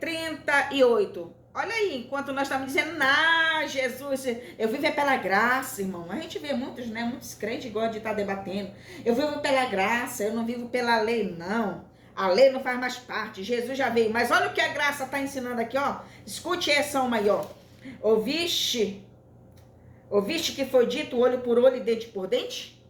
38. Olha aí, enquanto nós estamos dizendo, Jesus, eu vivo pela graça, irmão. A gente vê muitos, né? Muitos crentes gostam de estar debatendo. Eu vivo pela graça, eu não vivo pela lei, não. A lei não faz mais parte, Jesus já veio. Mas olha o que a graça está ensinando aqui, ó. Escute essa uma aí, ó. Ouviste que foi dito olho por olho e dente por dente?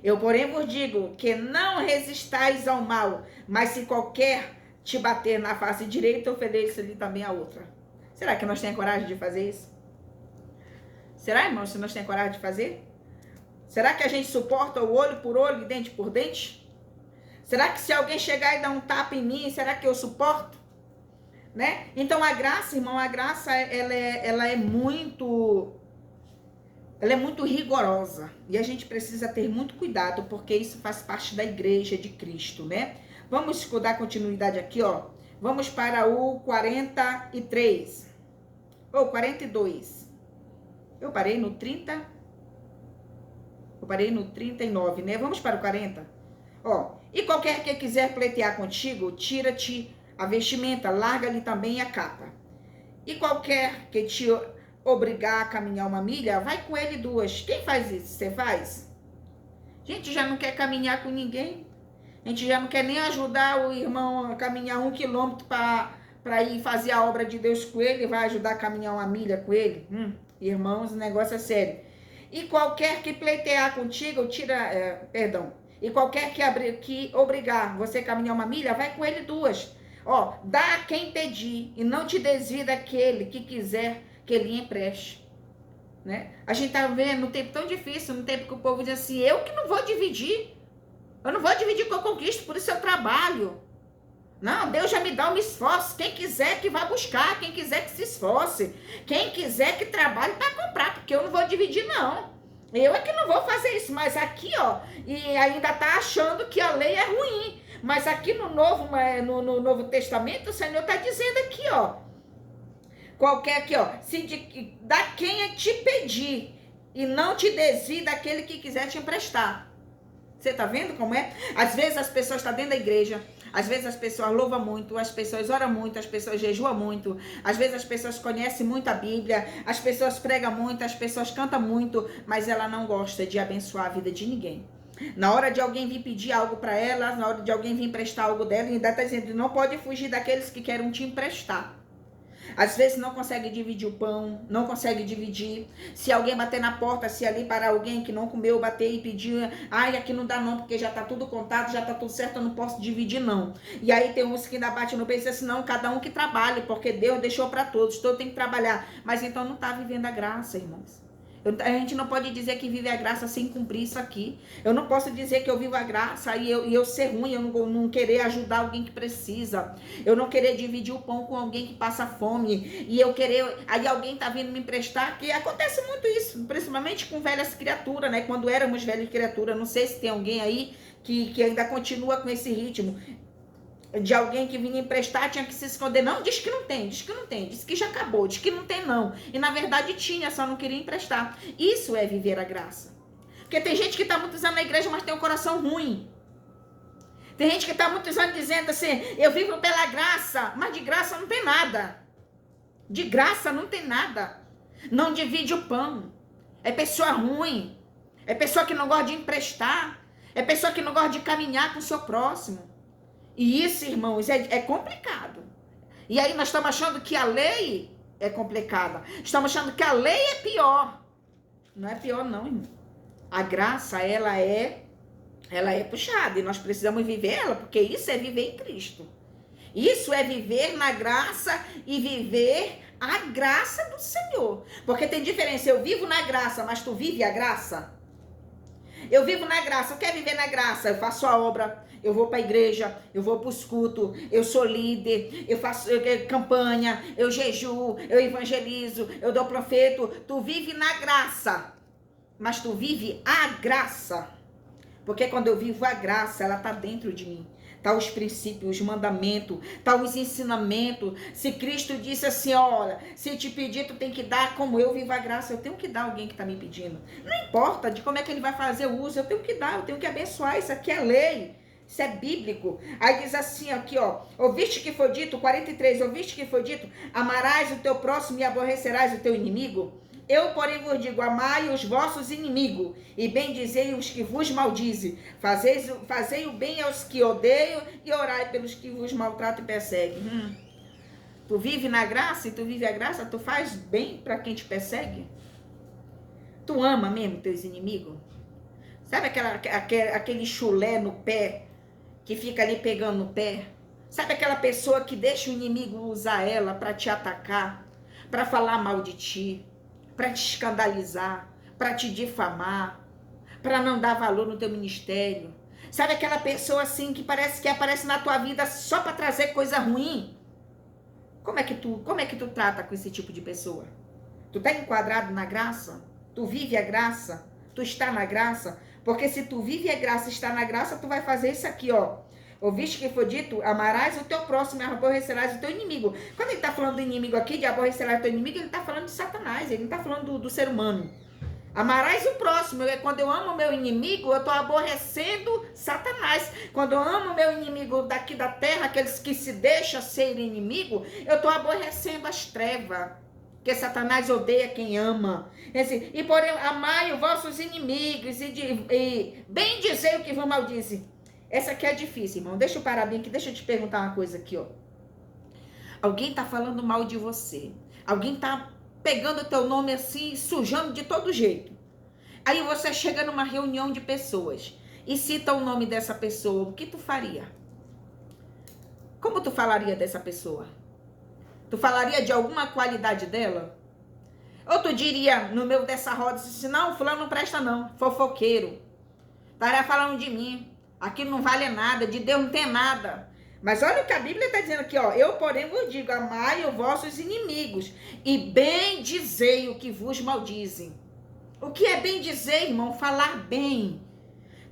Eu, porém, vos digo que não resistais ao mal, mas se qualquer te bater na face direita, ofereça-lhe também a outra. Será que nós temos coragem de fazer isso? Será, irmãos, se nós temos coragem de fazer? Será que a gente suporta o olho por olho e dente por dente? Será que se alguém chegar e dar um tapa em mim, será que eu suporto? Né? Então a graça, irmão, a graça ela é muito rigorosa. E a gente precisa ter muito cuidado, porque isso faz parte da igreja de Cristo, né? Vamos dar continuidade aqui, ó. Vamos para o 43. Ou 42. Eu parei no 30. Eu parei no 39, né? Vamos para o 40. Ó. E qualquer que quiser pleitear contigo, tira-te a vestimenta, larga-lhe também a capa. E qualquer que te obrigar a caminhar 1 milha, vai com ele 2. Quem faz isso? Você faz? A gente já não quer caminhar com ninguém. A gente já não quer nem ajudar o irmão a caminhar 1 quilômetro para ir fazer a obra de Deus com ele, vai ajudar a caminhar 1 milha com ele. Irmãos, o negócio é sério. E qualquer que pleitear contigo, e qualquer que obrigar você a caminhar 1 milha, vai com ele 2. Ó, dá a quem pedir e não te desvia daquele que quiser que ele empreste. Né? A gente tá vendo um tempo tão difícil, um tempo que o povo diz assim, eu que não vou dividir. Eu não vou dividir com a conquista, por isso eu trabalho. Não, Deus já me dá um esforço. Quem quiser que vá buscar, quem quiser que se esforce, quem quiser que trabalhe para comprar, porque eu não vou dividir, não. Eu é que não vou fazer isso, mas aqui, ó, e ainda tá achando que a lei é ruim. Mas aqui no Novo Testamento, o Senhor tá dizendo aqui, ó, qualquer aqui, ó, da quem te pedir e não te desvie daquele que quiser te emprestar. Você tá vendo como é? Às vezes as pessoas estão dentro da igreja, às vezes as pessoas louvam muito, as pessoas oram muito, as pessoas jejuam muito, às vezes as pessoas conhecem muito a Bíblia, as pessoas pregam muito, as pessoas cantam muito, mas ela não gosta de abençoar a vida de ninguém. Na hora de alguém vir pedir algo para ela, na hora de alguém vir emprestar algo dela, ainda está dizendo, não pode fugir daqueles que querem te emprestar. Às vezes não consegue dividir o pão, não consegue dividir. Se alguém bater na porta, se ali para alguém que não comeu, bater e pedir, ai, aqui não dá não, porque já tá tudo contado, já tá tudo certo, eu não posso dividir não. E aí tem uns que ainda bate no peito e diz assim, não, cada um que trabalhe, porque Deus deixou para todos tem que trabalhar. Mas então não tá vivendo a graça, irmãos. A gente não pode dizer que vive a graça sem cumprir isso aqui. Eu não posso dizer que eu vivo a graça e eu ser ruim, eu não querer ajudar alguém que precisa. Eu não querer dividir o pão com alguém que passa fome. E eu querer... Aí alguém tá vindo me emprestar, que acontece muito isso, principalmente com velhas criaturas, né? Quando éramos velhas criaturas, não sei se tem alguém aí que ainda continua com esse ritmo. De alguém que vinha emprestar, tinha que se esconder. Não, diz que não tem, diz que não tem, diz que já acabou, diz que não tem não. E na verdade tinha, só não queria emprestar. Isso é viver a graça. Porque tem gente que está muitos anos na igreja, mas tem um coração ruim. Tem gente que está muitos anos dizendo assim, eu vivo pela graça, mas de graça não tem nada. De graça não tem nada. Não divide o pão. É pessoa ruim. É pessoa que não gosta de emprestar. É pessoa que não gosta de caminhar com o seu próximo. E isso, irmãos, é complicado. E aí nós estamos achando que a lei é complicada. Estamos achando que a lei é pior. Não é pior não, irmão. A graça, ela é puxada. E nós precisamos viver ela, porque isso é viver em Cristo. Isso é viver na graça e viver a graça do Senhor. Porque tem diferença. Eu vivo na graça, mas tu vive a graça? Eu vivo na graça. Eu quero viver na graça. Eu faço a obra. Eu vou para a igreja, eu vou para os cultos, eu sou líder, eu faço campanha, eu jejuo, eu evangelizo, eu dou profeto. Tu vive na graça, mas tu vive a graça. Porque quando eu vivo a graça, ela está dentro de mim. Tá os princípios, os mandamentos, tá os ensinamentos. Se Cristo disse assim, olha, se te pedir, tu tem que dar como eu vivo a graça. Eu tenho que dar a alguém que está me pedindo. Não importa de como é que ele vai fazer o uso, eu tenho que dar, eu tenho que abençoar. Isso aqui é lei. Isso é bíblico. Aí diz assim aqui, ó. Ouviste que foi dito, 43, ouviste que foi dito, amarás o teu próximo e aborrecerás o teu inimigo? Eu, porém, vos digo, amai os vossos inimigos e bendizei os que vos maldizem. Fazei o bem aos que odeiam e orai pelos que vos maltratam e perseguem. Tu vive na graça e tu vive a graça, tu faz bem para quem te persegue? Tu ama mesmo teus inimigos? Sabe aquele chulé no pé? Que fica ali pegando no pé. Sabe aquela pessoa que deixa o inimigo usar ela para te atacar, para falar mal de ti, para te escandalizar, para te difamar, para não dar valor no teu ministério? Sabe aquela pessoa assim que parece que aparece na tua vida só para trazer coisa ruim? Como é que tu trata com esse tipo de pessoa? Tu tá enquadrado na graça? Tu vive a graça? Tu está na graça? Porque se tu vive a graça e está na graça, tu vai fazer isso aqui, ó. Ouviste que foi dito? Amarás o teu próximo e aborrecerás o teu inimigo. Quando ele está falando do inimigo aqui, de aborrecerás o teu inimigo, ele está falando de Satanás, ele não está falando do ser humano. Amarás o próximo. Quando eu amo o meu inimigo, eu estou aborrecendo Satanás. Quando eu amo o meu inimigo daqui da terra, aqueles que se deixam ser inimigo, eu estou aborrecendo as trevas. Porque Satanás odeia quem ama. E porém, amai os vossos inimigos e bendizei o que vos maldize. Essa aqui é difícil, irmão. Deixa eu parar bem aqui. Deixa eu te perguntar uma coisa aqui, ó. Alguém tá falando mal de você. Alguém tá pegando o teu nome assim, sujando de todo jeito. Aí você chega numa reunião de pessoas e cita o nome dessa pessoa. O que tu faria? Como tu falaria dessa pessoa? Tu falaria de alguma qualidade dela? Ou tu diria, no meio dessa roda, assim, não, fulano não presta não, fofoqueiro. Estaria falando de mim. Aqui não vale nada, de Deus não tem nada. Mas olha o que a Bíblia está dizendo aqui, ó. Eu, porém, vos digo, amai os vossos inimigos e bendizei o que vos maldizem. O que é bendizer, irmão? Falar bem.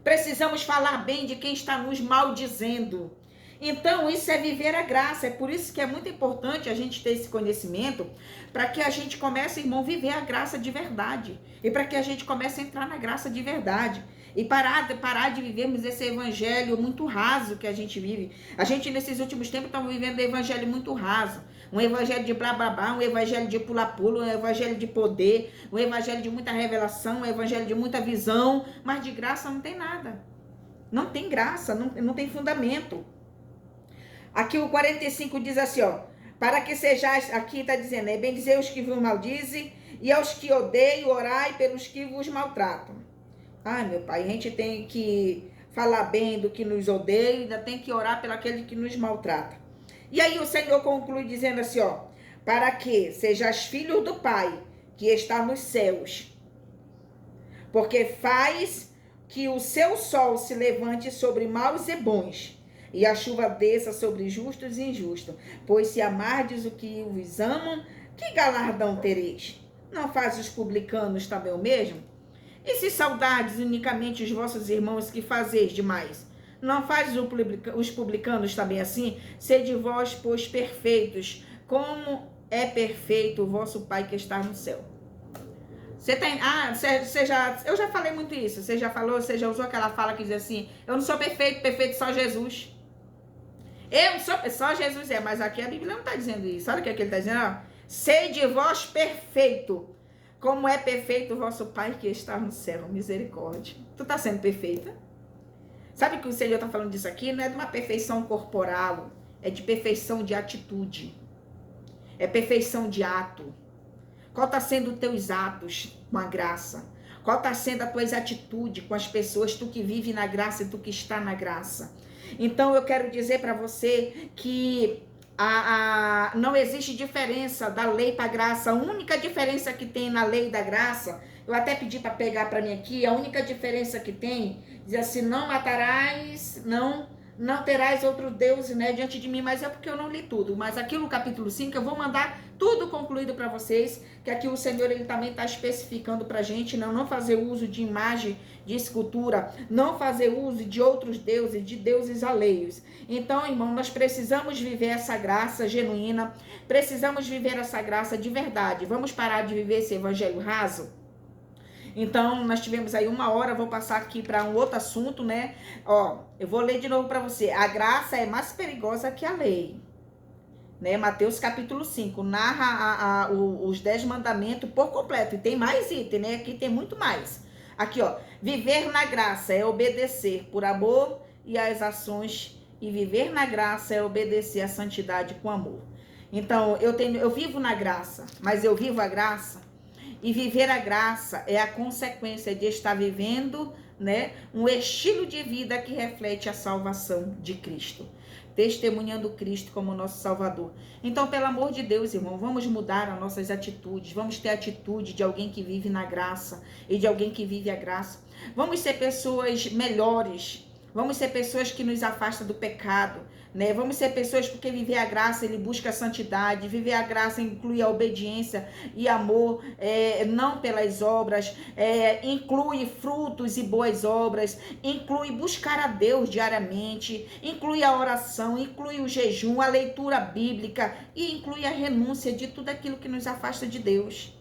Precisamos falar bem de quem está nos maldizendo. Então, isso é viver a graça. É por isso que é muito importante a gente ter esse conhecimento, para que a gente comece, irmão, a viver a graça de verdade. E para que a gente comece a entrar na graça de verdade. E parar de vivermos esse evangelho muito raso que a gente vive. A gente, nesses últimos tempos, está vivendo um evangelho muito raso. Um evangelho de blá blá blá, um evangelho de pula-pula, um evangelho de poder, um evangelho de muita revelação, um evangelho de muita visão. Mas de graça não tem nada. Não tem graça, não tem fundamento. Aqui o 45 diz assim, ó. Para que sejais, aqui está dizendo, bendizei os que vos maldizem e aos que odeiam, orai pelos que vos maltratam. Ai, meu pai, a gente tem que falar bem do que nos odeia, ainda tem que orar pelo aquele que nos maltrata. E aí o Senhor conclui dizendo assim, ó. Para que sejais filhos do Pai, que está nos céus. porque faz que o seu sol se levante sobre maus e bons, e a chuva desça sobre justos e injustos. Pois se amardes o que vos amam, que galardão tereis? Não faz os publicanos também o mesmo? E se saudades unicamente os vossos irmãos, que fazeis demais? Não faz os publicanos também assim? Sede vós, pois, perfeitos, como é perfeito o vosso Pai que está no céu. Eu já falei muito isso. Você já falou, você já usou aquela fala que diz assim: eu não sou perfeito, perfeito só Jesus. Eu não sou, só Jesus mas aqui a Bíblia não está dizendo isso. Olha o que ele está dizendo, ó. Sede vós perfeito, como é perfeito o vosso Pai que está no céu. Misericórdia. Tu está sendo perfeita? Sabe que o Senhor está falando disso aqui? Não é de uma perfeição corporal, é de perfeição de atitude. É perfeição de ato. Qual está sendo os teus atos com a graça? Qual está sendo as tuas atitudes com as pessoas, tu que vive na graça e tu que está na graça? Então eu quero dizer para você que não existe diferença da lei para a graça. A única diferença que tem na lei da graça, eu até pedi para pegar para mim aqui, a única diferença que tem, diz assim: não matarás, não terás outro Deus, né, diante de mim. Mas é porque eu não li tudo. Mas aqui no capítulo 5 eu vou mandar tudo concluído para vocês, que aqui o Senhor ele também está especificando para a gente, não fazer uso de imagem, de escultura, não fazer uso de outros deuses, de deuses alheios. Então, irmão, nós precisamos viver essa graça genuína, precisamos viver essa graça de verdade. Vamos parar de viver esse evangelho raso? Então, nós tivemos aí 1 hora, vou passar aqui para um outro assunto, né? Ó, eu vou ler de novo para você. A graça é mais perigosa que a lei. Né? Mateus capítulo 5, narra os 10 mandamentos por completo. E tem mais item, né? Aqui tem muito mais. Aqui, ó. Viver na graça é obedecer por amor e às ações. E viver na graça é obedecer à santidade com amor. Então, eu vivo na graça, mas eu vivo a graça. E viver a graça é a consequência de estar vivendo, né, um estilo de vida que reflete a salvação de Cristo. Testemunhando Cristo como nosso Salvador. Então, pelo amor de Deus, irmão, vamos mudar as nossas atitudes. Vamos ter a atitude de alguém que vive na graça e de alguém que vive a graça. Vamos ser pessoas melhores. Vamos ser pessoas que nos afastam do pecado, né? Vamos ser pessoas porque viver a graça, ele busca a santidade. Viver a graça inclui a obediência e amor, não pelas obras, inclui frutos e boas obras, inclui buscar a Deus diariamente, inclui a oração, inclui o jejum, a leitura bíblica e inclui a renúncia de tudo aquilo que nos afasta de Deus.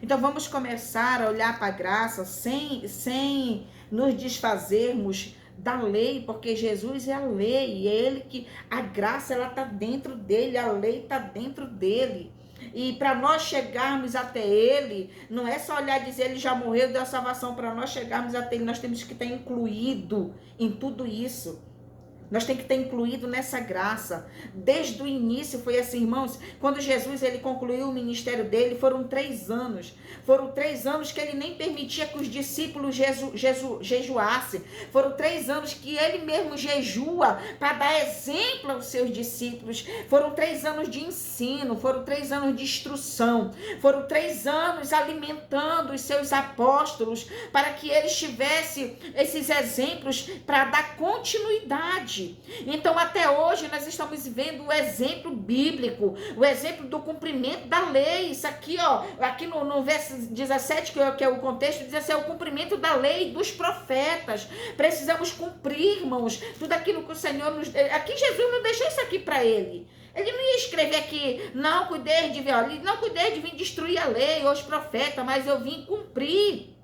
Então vamos começar a olhar para a graça sem nos desfazermos da lei, porque Jesus é a lei, e ele que a graça ela está dentro dele, a lei está dentro dele. E para nós chegarmos até ele, não é só olhar e dizer ele já morreu, deu a salvação. Para nós chegarmos até ele, nós temos que estar incluído em tudo isso. Nós temos que estar incluído nessa graça. Desde o início foi assim, irmãos. Quando Jesus ele concluiu o ministério dele, foram 3 anos. Foram 3 anos que ele nem permitia que os discípulos jejuassem. Foram 3 anos que ele mesmo jejua para dar exemplo aos seus discípulos. Foram 3 anos de ensino, foram 3 anos de instrução. Foram 3 anos alimentando os seus apóstolos para que eles tivessem esses exemplos para dar continuidade. Então até hoje nós estamos vendo o exemplo bíblico, o exemplo do cumprimento da lei. Isso aqui, ó, aqui no verso 17, que é o contexto, diz assim, é o cumprimento da lei dos profetas. Precisamos cumprir, irmãos, tudo aquilo que o Senhor nos... Aqui Jesus não deixou isso aqui para ele. Ele não ia escrever aqui, não cuidei de vir destruir a lei ou os profetas, mas eu vim cumprir.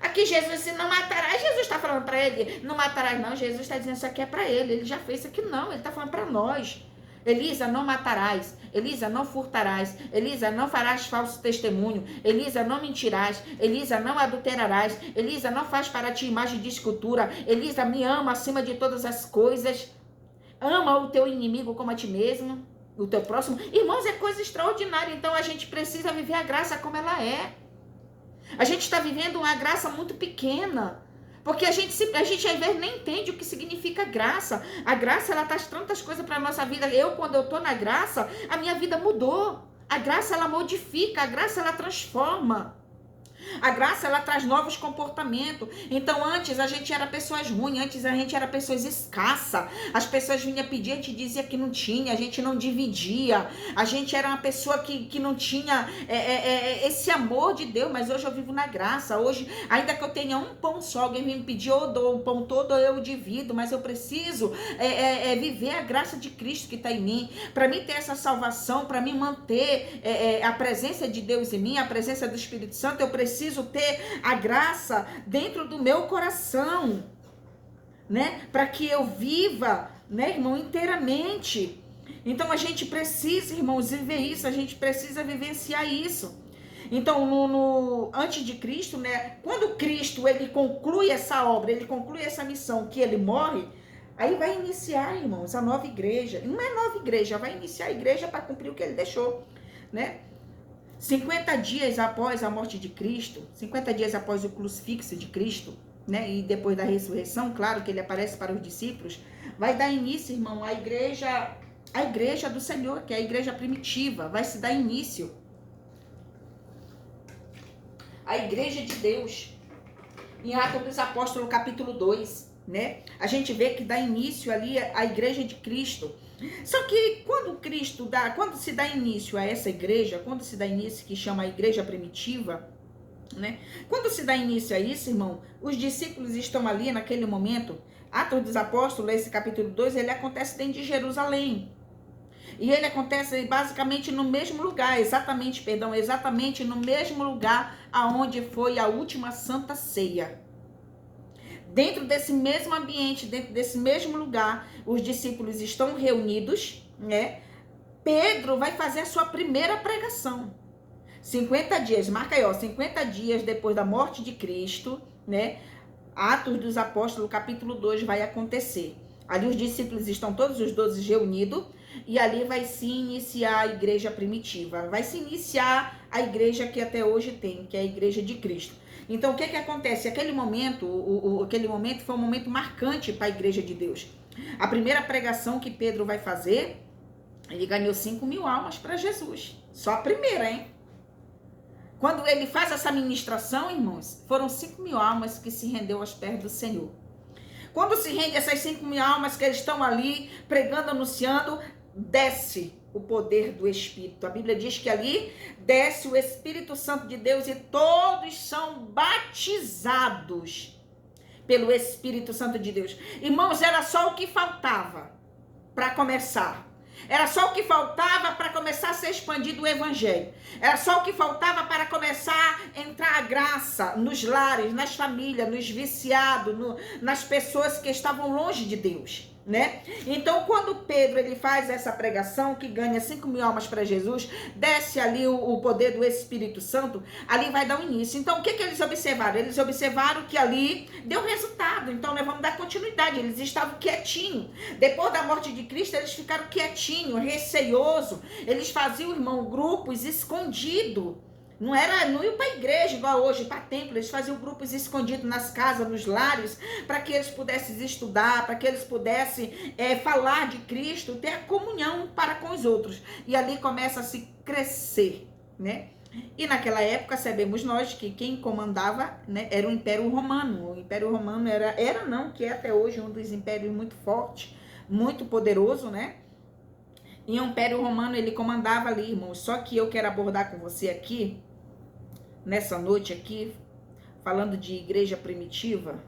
Aqui Jesus disse, não matarás. Jesus está falando para ele, não matarás não. Jesus está dizendo, isso aqui é para ele já fez isso aqui não, ele está falando para nós. Elisa, não matarás. Elisa, não furtarás. Elisa, não farás falso testemunho. Elisa, não mentirás. Elisa, não adulterarás. Elisa, não faz para ti imagem de escultura. Elisa, me ama acima de todas as coisas. Ama o teu inimigo como a ti mesmo, o teu próximo. Irmãos, é coisa extraordinária. Então a gente precisa viver a graça como ela é. A gente está vivendo uma graça muito pequena, porque a gente às vezes nem entende o que significa graça. A graça, ela traz tantas coisas para a nossa vida. Quando eu estou na graça, a minha vida mudou. A graça, ela modifica, a graça, ela transforma. A graça, ela traz novos comportamentos. Então, antes a gente era pessoas ruins, antes a gente era pessoas escassas. As pessoas vinham pedir, a gente dizia que não tinha, a gente não dividia. A gente era uma pessoa que não tinha esse amor de Deus, mas hoje eu vivo na graça. Hoje, ainda que eu tenha um pão só, alguém vem me pedir, eu dou o pão todo, eu divido, mas eu preciso viver a graça de Cristo que está em mim. Para mim ter essa salvação, para mim manter a presença de Deus em mim, a presença do Espírito Santo, eu preciso ter a graça dentro do meu coração, né? Para que eu viva, né, irmão, inteiramente. Então a gente precisa, irmãos, viver isso, a gente precisa vivenciar isso. Então, antes de Cristo, né, quando Cristo ele conclui essa obra, ele conclui essa missão, que ele morre, aí vai iniciar, irmãos, a nova igreja. Não é nova igreja, vai iniciar a igreja para cumprir o que ele deixou, né? 50 dias após a morte de Cristo, 50 dias após o crucifixo de Cristo, né? E depois da ressurreição, claro que ele aparece para os discípulos, vai dar início, irmão, a igreja do Senhor, que é a igreja primitiva, vai se dar início. A igreja de Deus. Em Atos dos Apóstolos, capítulo 2, né? A gente vê que dá início ali a igreja de Cristo. Só que quando se dá início a essa igreja, quando se dá início, que chama a igreja primitiva, né? Quando se dá início a isso, irmão, os discípulos estão ali naquele momento. Atos dos Apóstolos, esse capítulo 2, ele acontece dentro de Jerusalém. E ele acontece basicamente no mesmo lugar, exatamente no mesmo lugar aonde foi a última Santa Ceia. Dentro desse mesmo ambiente, dentro desse mesmo lugar, os discípulos estão reunidos, né? Pedro vai fazer a sua primeira pregação. 50 dias, marca aí, ó, 50 dias depois da morte de Cristo, né? Atos dos Apóstolos, capítulo 2, vai acontecer. Ali os discípulos estão todos os 12 reunidos e ali vai se iniciar a igreja primitiva. Vai se iniciar a igreja que até hoje tem, que é a igreja de Cristo. Então, o que acontece? Aquele momento foi um momento marcante para a igreja de Deus. A primeira pregação que Pedro vai fazer, ele ganhou 5.000 almas para Jesus. Só a primeira, hein? Quando ele faz essa ministração, irmãos, foram 5.000 almas que se rendeu aos pés do Senhor. Quando se rende essas 5.000 almas que eles estão ali pregando, anunciando, desce o poder do Espírito. A Bíblia diz que ali desce o Espírito Santo de Deus e todos são batizados pelo Espírito Santo de Deus. Irmãos, era só o que faltava para começar. Era só o que faltava para começar a ser expandido o evangelho. Era só o que faltava para começar a entrar a graça nos lares, nas famílias, nos viciados, nas pessoas que estavam longe de Deus, né? Então, quando Pedro ele faz essa pregação, que ganha 5.000 almas para Jesus, desce ali o poder do Espírito Santo, ali vai dar um início. Então, o que eles observaram? Eles observaram que ali deu resultado. Então, nós vamos dar continuidade. Eles estavam quietinhos. Depois da morte de Cristo, eles ficaram quietinhos, receiosos. Eles faziam, irmão, grupos escondidos. Não iam para a igreja igual hoje, para templo. Eles faziam grupos escondidos nas casas, nos lares, para que eles pudessem estudar, para que eles pudessem falar de Cristo, ter a comunhão para com os outros. E ali começa a se crescer, né? E naquela época, sabemos nós que quem comandava, né, era o Império Romano. O Império Romano que é até hoje um dos impérios muito fortes, muito poderoso, né? E o Império Romano, ele comandava ali, irmãos. Só que eu quero abordar com você aqui, nessa noite aqui, falando de igreja primitiva,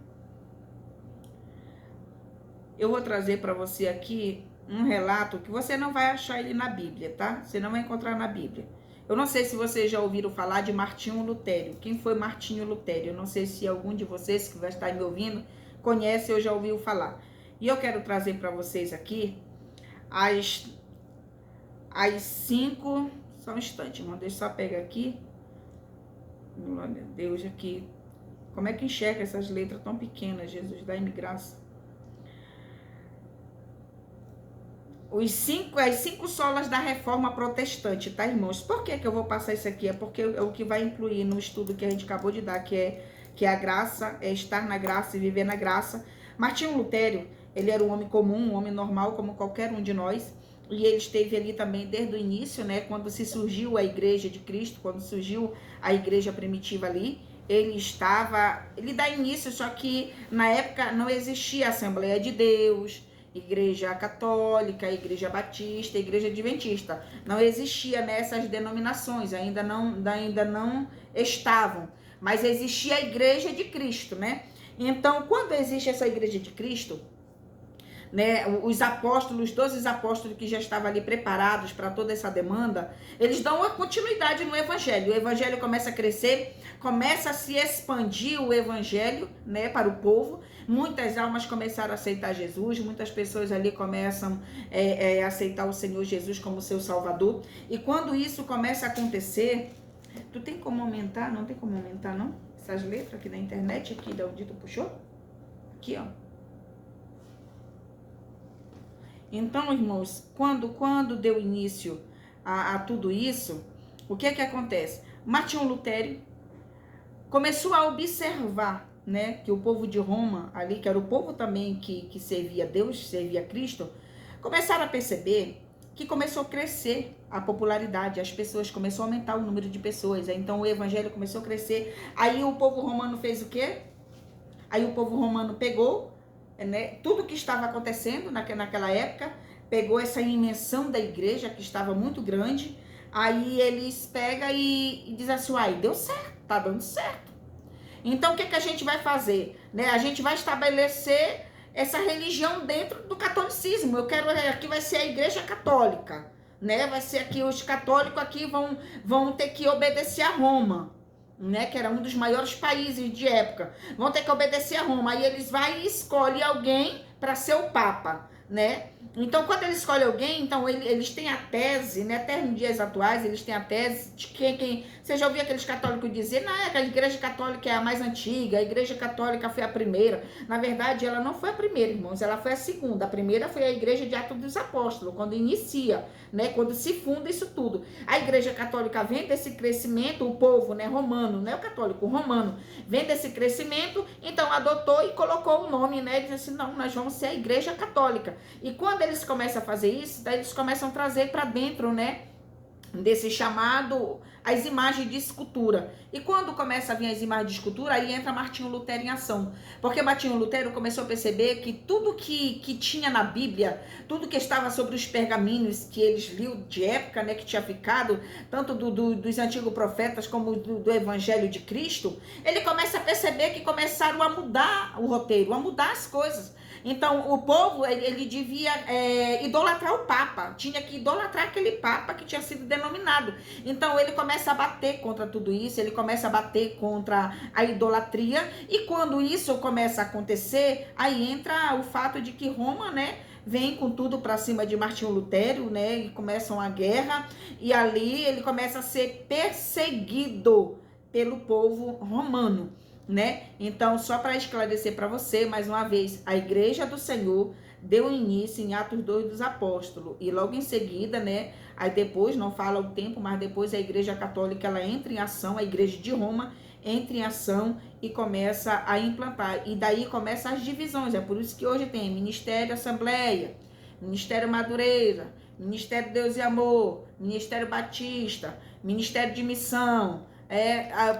eu vou trazer para você aqui um relato que você não vai achar ele na Bíblia, tá? Você não vai encontrar na Bíblia. Eu não sei se vocês já ouviram falar de Martinho Lutero. Quem foi Martinho Lutero? Eu não sei se algum de vocês que vai estar me ouvindo conhece ou já ouviu falar. E eu quero trazer para vocês aqui as 5... Só um instante, irmão. Deixa eu só pegar aqui. Glória a Deus, aqui. Como é que enxerga essas letras tão pequenas? Jesus, dá-me graça. As 5 solas da reforma protestante, tá, irmãos? Por que eu vou passar isso aqui? É porque é o que vai incluir no estudo que a gente acabou de dar, que é a graça, é estar na graça e viver na graça. Martinho Lutero, ele era um homem comum, um homem normal, como qualquer um de nós. e ele esteve ali também desde o início, né? Quando se surgiu a igreja de Cristo, quando surgiu a igreja primitiva ali, ele dá início, só que na época não existia a Assembleia de Deus, Igreja Católica, Igreja Batista, Igreja Adventista. Não existia nessas denominações, ainda não estavam, mas existia a Igreja de Cristo, né? Então, quando existe essa Igreja de Cristo, né, os apóstolos, 12 apóstolos que já estavam ali preparados para toda essa demanda, eles dão uma continuidade no evangelho. O evangelho começa a crescer, começa a se expandir o evangelho, né, para o povo. Muitas almas começaram a aceitar Jesus, muitas pessoas ali começam a aceitar o Senhor Jesus como seu Salvador. E quando isso começa a acontecer, tu tem como aumentar? Não tem como aumentar, não? Essas letras aqui da internet, aqui da onde tu puxou? Aqui, ó. Então, irmãos, quando deu início a tudo isso, o que acontece? Martinho Lutero começou a observar, né, que o povo de Roma, ali, que era o povo também que servia Deus, servia Cristo, começaram a perceber que começou a crescer a popularidade, as pessoas, começou a aumentar o número de pessoas, então o evangelho começou a crescer. Aí o povo romano fez o quê? Aí o povo romano pegou, né, tudo que estava acontecendo naquela época, pegou essa dimensão da igreja que estava muito grande, aí eles pegam e dizem assim, uai, deu certo, tá dando certo. Então o que a gente vai fazer? Né? A gente vai estabelecer essa religião dentro do catolicismo. Eu quero, aqui vai ser a igreja católica, né? Vai ser aqui, os católicos aqui vão ter que obedecer a Roma, né, que era um dos maiores países de época, vão ter que obedecer a Roma. Aí eles vão e escolhem alguém para ser o Papa, né? Então, quando eles escolhem alguém, então eles têm a tese, né? Até em dias atuais, eles têm a tese de quem você já ouviu aqueles católicos dizer, não, a igreja católica é a mais antiga, a igreja católica foi a primeira. Na verdade, ela não foi a primeira, irmãos, ela foi a segunda. A primeira foi a igreja de Atos dos Apóstolos, quando inicia, né? Quando se funda isso tudo. A igreja católica vem desse crescimento, o povo, né, romano, né, o católico romano, vem desse crescimento, então adotou e colocou o nome, né? Diz assim, não, nós vamos ser a igreja católica. E quando eles começam a fazer isso, daí eles começam a trazer para dentro, né, desse chamado, as imagens de escultura. E quando começa a vir as imagens de escultura, aí entra Martinho Lutero em ação. Porque Martinho Lutero começou a perceber que tudo que tinha na Bíblia, tudo que estava sobre os pergaminhos que eles liam de época, né, que tinha ficado, tanto dos antigos profetas como do Evangelho de Cristo, ele começa a perceber que começaram a mudar o roteiro, a mudar as coisas. Então, o povo, ele devia idolatrar o Papa. Tinha que idolatrar aquele Papa que tinha sido denominado. Então, ele começa a bater contra tudo isso, ele começa a bater contra a idolatria. E quando isso começa a acontecer, aí entra o fato de que Roma, né, vem com tudo para cima de Martinho Lutero, né, e começam a guerra. E ali ele começa a ser perseguido pelo povo romano, né? Então, só para esclarecer para você, mais uma vez, a igreja do Senhor deu início em Atos 2 dos Apóstolos, e logo em seguida, né, aí depois, não fala o tempo, mas depois a igreja católica, ela entra em ação, a igreja de Roma entra em ação e começa a implantar, e daí começam as divisões. É por isso que hoje tem Ministério Assembleia, Ministério Madureira, Ministério Deus e Amor, Ministério Batista, Ministério de Missão.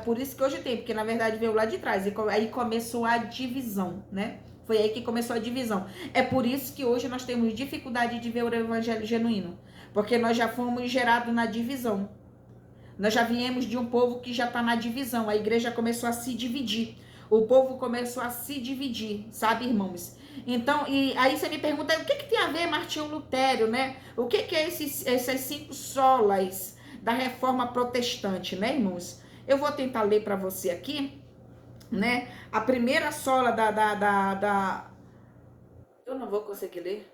Por isso que hoje tem, porque na verdade veio lá de trás, e aí começou a divisão, né? Foi aí que começou a divisão. É por isso que hoje nós temos dificuldade de ver o evangelho genuíno, porque nós já fomos gerados na divisão. Nós já viemos de um povo que já está na divisão, a igreja começou a se dividir, o povo começou a se dividir, sabe, irmãos? Então, e aí você me pergunta, o que tem a ver Martinho Lutero, né? O que é essas 5 solas da reforma protestante, né, irmãos? Eu vou tentar ler para você aqui, né? A primeira sola Eu não vou conseguir ler.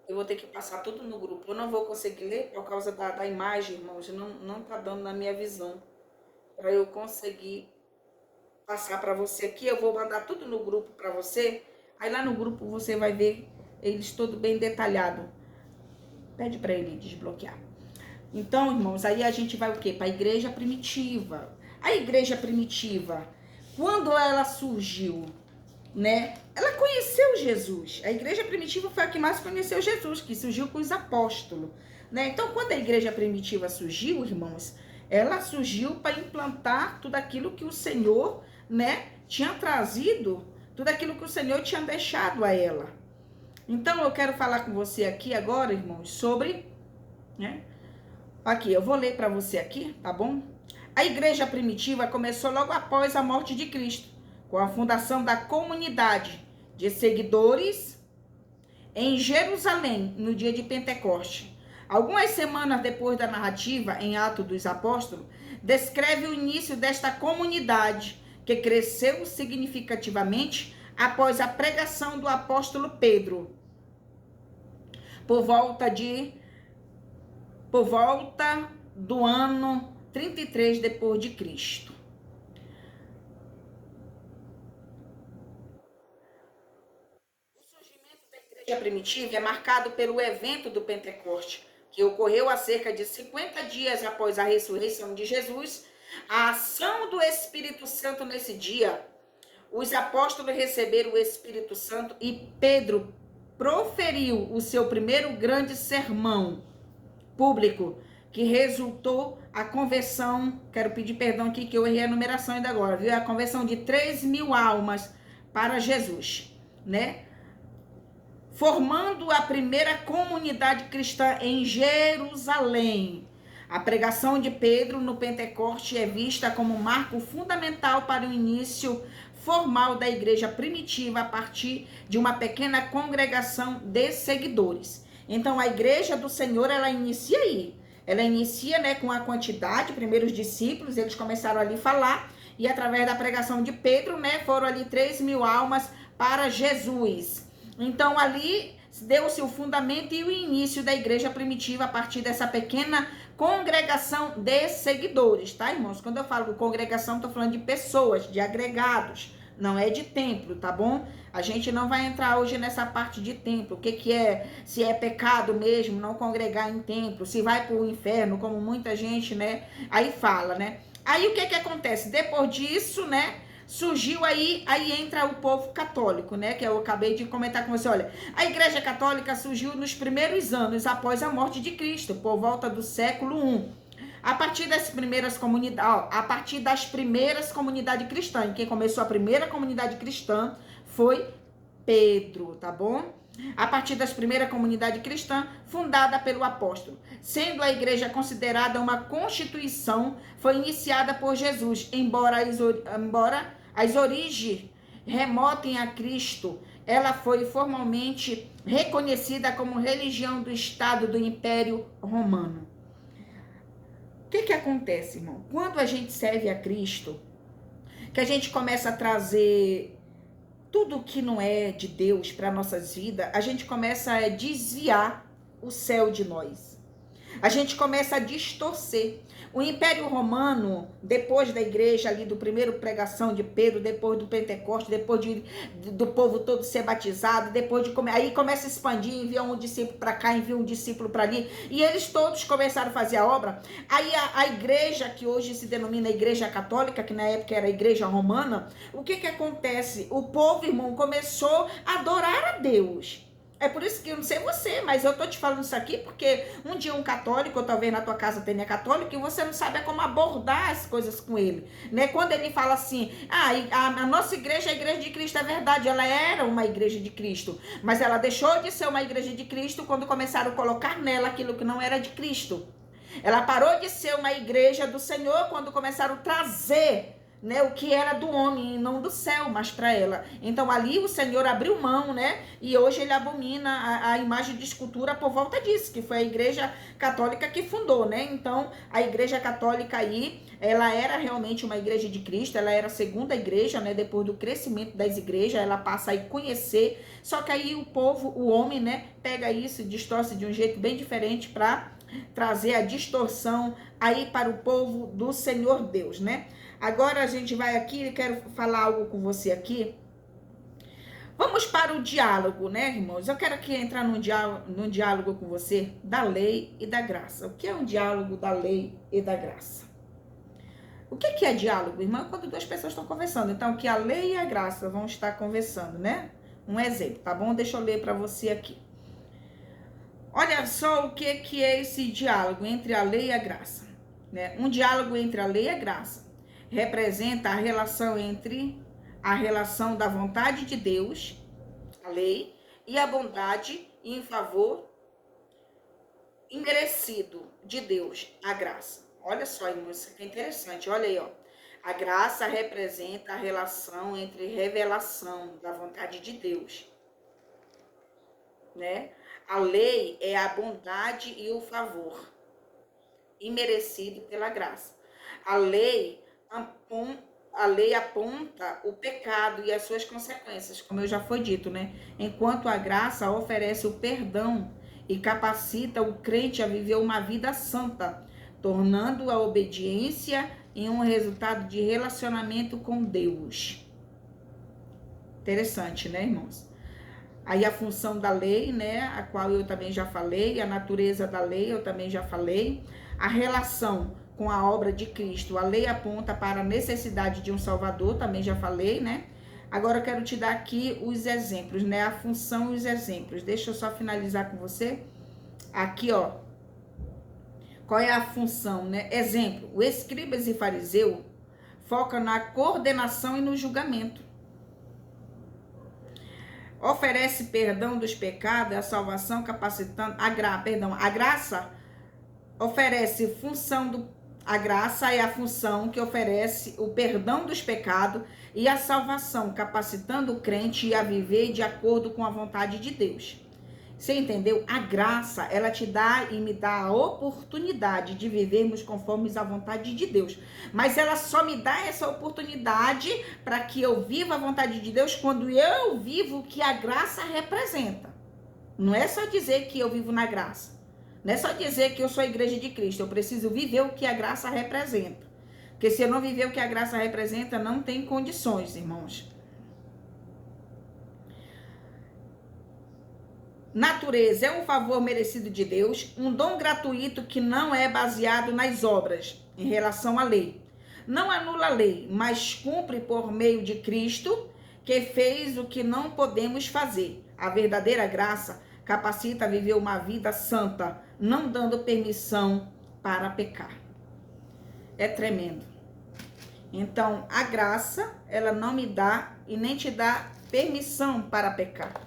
Eu vou ter que passar tudo no grupo. Eu não vou conseguir ler por causa da imagem, irmãos. Não tá dando na minha visão. Para eu conseguir passar para você aqui, eu vou mandar tudo no grupo para você. Aí lá no grupo você vai ver eles todo bem detalhado. Pede para ele desbloquear. Então, irmãos, aí a gente vai o quê? Para a igreja primitiva. A igreja primitiva, quando ela surgiu? né? Ela conheceu Jesus. A igreja primitiva foi a que mais conheceu Jesus, que surgiu com os apóstolos, né? Então, quando a igreja primitiva surgiu, irmãos, ela surgiu para implantar tudo aquilo que o Senhor, né, tinha trazido, tudo aquilo que o Senhor tinha deixado a ela. Então, eu quero falar com você aqui agora, irmãos, sobre, né? Aqui, eu vou ler para você aqui, tá bom? A igreja primitiva começou logo após a morte de Cristo, com a fundação da comunidade de seguidores em Jerusalém, no dia de Pentecoste. Algumas semanas depois da narrativa, em Atos dos Apóstolos, descreve o início desta comunidade, que cresceu significativamente após a pregação do apóstolo Pedro, por volta do ano 33 depois de Cristo. O surgimento da igreja primitiva é marcado pelo evento do Pentecoste, que ocorreu há cerca de 50 dias após a ressurreição de Jesus. A ação do Espírito Santo nesse dia, os apóstolos receberam o Espírito Santo e Pedro proferiu o seu primeiro grande sermão público, que resultou a conversão, quero pedir perdão aqui que eu errei a numeração ainda agora, viu? A conversão de 3.000 almas para Jesus, né? Formando a primeira comunidade cristã em Jerusalém. A pregação de Pedro no Pentecoste é vista como um marco fundamental para o início formal da igreja primitiva a partir de uma pequena congregação de seguidores. Então, a igreja do Senhor, ela inicia aí. Ela inicia, né, com a quantidade, primeiro os discípulos, eles começaram ali a falar, e através da pregação de Pedro, né, foram ali 3.000 almas para Jesus. Então, ali deu-se o fundamento e o início da igreja primitiva a partir dessa pequena congregação de seguidores, tá, irmãos? Quando eu falo de congregação, estou falando de pessoas, de agregados, não é de templo, tá bom? A gente não vai entrar hoje nessa parte de templo, o que é, se é pecado mesmo não congregar em templo, se vai para o inferno, como muita gente, né, aí fala, né? Aí o que acontece? Depois disso, né, surgiu aí entra o povo católico, né, que eu acabei de comentar com você. Olha, a igreja católica surgiu nos primeiros anos após a morte de Cristo, por volta do século I. A partir das primeiras comunidades cristãs, quem começou a primeira comunidade cristã foi Pedro, tá bom? A partir das primeiras comunidades cristãs, fundada pelo apóstolo. Sendo a igreja considerada uma constituição, foi iniciada por Jesus, embora as origens remotem a Cristo, ela foi formalmente reconhecida como religião do Estado do Império Romano. O que acontece, irmão? Quando a gente serve a Cristo, que a gente começa a trazer tudo que não é de Deus para nossas vidas, a gente começa a desviar o céu de nós. A gente começa a distorcer. O Império Romano, depois da igreja ali, do primeiro pregação de Pedro, depois do Pentecoste, depois do povo todo ser batizado, depois aí começa a expandir, envia um discípulo para cá, envia um discípulo para ali, e eles todos começaram a fazer a obra. Aí a igreja, que hoje se denomina Igreja Católica, que na época era a Igreja Romana, o que acontece? O povo, irmão, começou a adorar a Deus. É por isso que eu não sei você, mas eu tô te falando isso aqui porque um dia um católico, ou talvez na tua casa tenha católico, e você não sabe como abordar as coisas com ele, né? Quando ele fala assim, a nossa igreja é a igreja de Cristo, é verdade, ela era uma igreja de Cristo, mas ela deixou de ser uma igreja de Cristo quando começaram a colocar nela aquilo que não era de Cristo. Ela parou de ser uma igreja do Senhor quando começaram a trazer, né, o que era do homem e não do céu, mas para ela. Então ali o Senhor abriu mão, né? E hoje ele abomina a imagem de escultura por volta disso, que foi a igreja católica que fundou, né? Então a igreja católica aí, ela era realmente uma igreja de Cristo, ela era a segunda igreja, né? Depois do crescimento das igrejas, ela passa a conhecer, só que aí o povo, o homem, né, pega isso e distorce de um jeito bem diferente para trazer a distorção aí para o povo do Senhor Deus, né? Agora a gente vai aqui, eu quero falar algo com você aqui. Vamos para o diálogo, né, irmãos? Eu quero aqui entrar num diálogo com você da lei e da graça. O que é um diálogo da lei e da graça? O que é diálogo, irmã? Quando duas pessoas estão conversando. Então, que a lei e a graça vão estar conversando, né? Um exemplo, tá bom? Deixa eu ler para você aqui. Olha só o que é esse diálogo entre a lei e a graça, né? Um diálogo entre a lei e a graça representa a relação entre a relação da vontade de Deus, a lei, e a bondade em favor imerecido de Deus, a graça. Olha só, isso aqui é interessante, olha aí, ó. A graça representa a relação entre revelação da vontade de Deus, né? A lei é a bondade e o favor imerecido pela graça. A lei aponta o pecado e as suas consequências, como eu já foi dito, né? Enquanto a graça oferece o perdão e capacita o crente a viver uma vida santa, tornando a obediência em um resultado de relacionamento com Deus. Interessante, né, irmãos? Aí a função da lei, né, a qual eu também já falei, a natureza da lei eu também já falei, a relação com a obra de Cristo, a lei aponta para a necessidade de um Salvador, também já falei, né? Agora eu quero te dar aqui os exemplos, né, a função e os exemplos. Deixa eu só finalizar com você. Aqui, ó, qual é a função, né? Exemplo, o escribas e fariseu foca na coordenação e no julgamento. Oferece perdão dos pecados, a salvação capacitando, a graça oferece a graça é a função que oferece o perdão dos pecados e a salvação, capacitando o crente a viver de acordo com a vontade de Deus. Você entendeu? A graça, ela te dá e me dá a oportunidade de vivermos conforme a vontade de Deus. Mas ela só me dá essa oportunidade para que eu viva a vontade de Deus quando eu vivo o que a graça representa. Não é só dizer que eu vivo na graça. Não é só dizer que eu sou a igreja de Cristo. Eu preciso viver o que a graça representa. Porque se eu não viver o que a graça representa, não tem condições, irmãos. Natureza é um favor merecido de Deus, um dom gratuito que não é baseado nas obras em relação à lei. Não anula a lei, mas cumpre por meio de Cristo, que fez o que não podemos fazer. A verdadeira graça capacita a viver uma vida santa, não dando permissão para pecar. É tremendo. Então, a graça, ela não me dá e nem te dá permissão para pecar.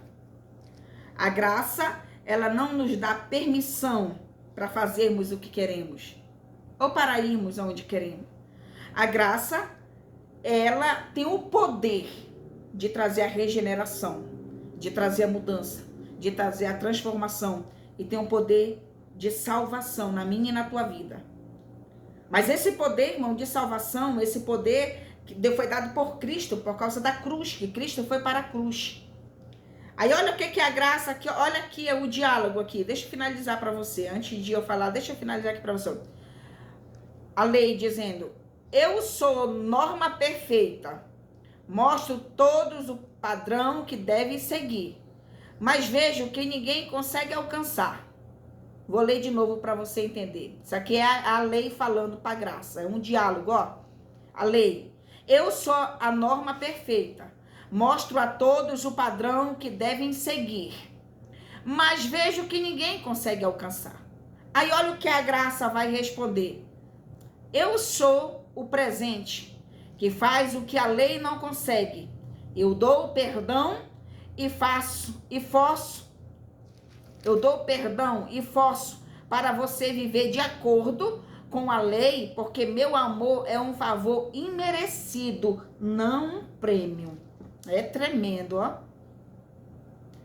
A graça, ela não nos dá permissão para fazermos o que queremos ou para irmos aonde queremos. A graça, ela tem o poder de trazer a regeneração, de trazer a mudança, de trazer a transformação e tem o poder de salvação na minha e na tua vida. Mas esse poder, irmão, de salvação, esse poder que foi dado por Cristo, por causa da cruz, que Cristo foi para a cruz. Aí olha o que é a graça aqui, olha aqui o diálogo aqui. Deixa eu finalizar para você, antes de eu falar, deixa eu finalizar aqui para você. A lei dizendo, eu sou norma perfeita, mostro todos o padrão que devem seguir, mas vejo que ninguém consegue alcançar. Vou ler de novo para você entender. Isso aqui é a lei falando para a graça, é um diálogo, ó. A lei, eu sou a norma perfeita, mostro a todos o padrão que devem seguir, mas vejo que ninguém consegue alcançar. Aí olha o que a graça vai responder. Eu sou o presente, que faz o que a lei não consegue. Eu dou o perdão e forço. Eu dou perdão e forço para você viver de acordo com a lei, porque meu amor é um favor imerecido, não um prêmio. É tremendo, ó.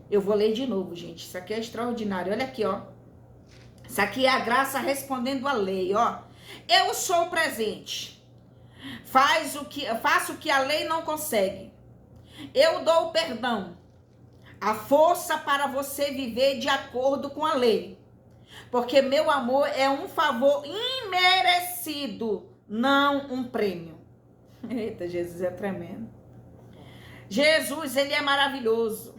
Eu vou ler de novo, gente. Isso aqui é extraordinário. Olha aqui, ó. Isso aqui é a graça respondendo à lei, ó. Eu sou o presente. Faço o que a lei não consegue. Eu dou o perdão. A força para você viver de acordo com a lei. Porque meu amor é um favor imerecido, não um prêmio. Eita, Jesus é tremendo. Jesus, ele é maravilhoso.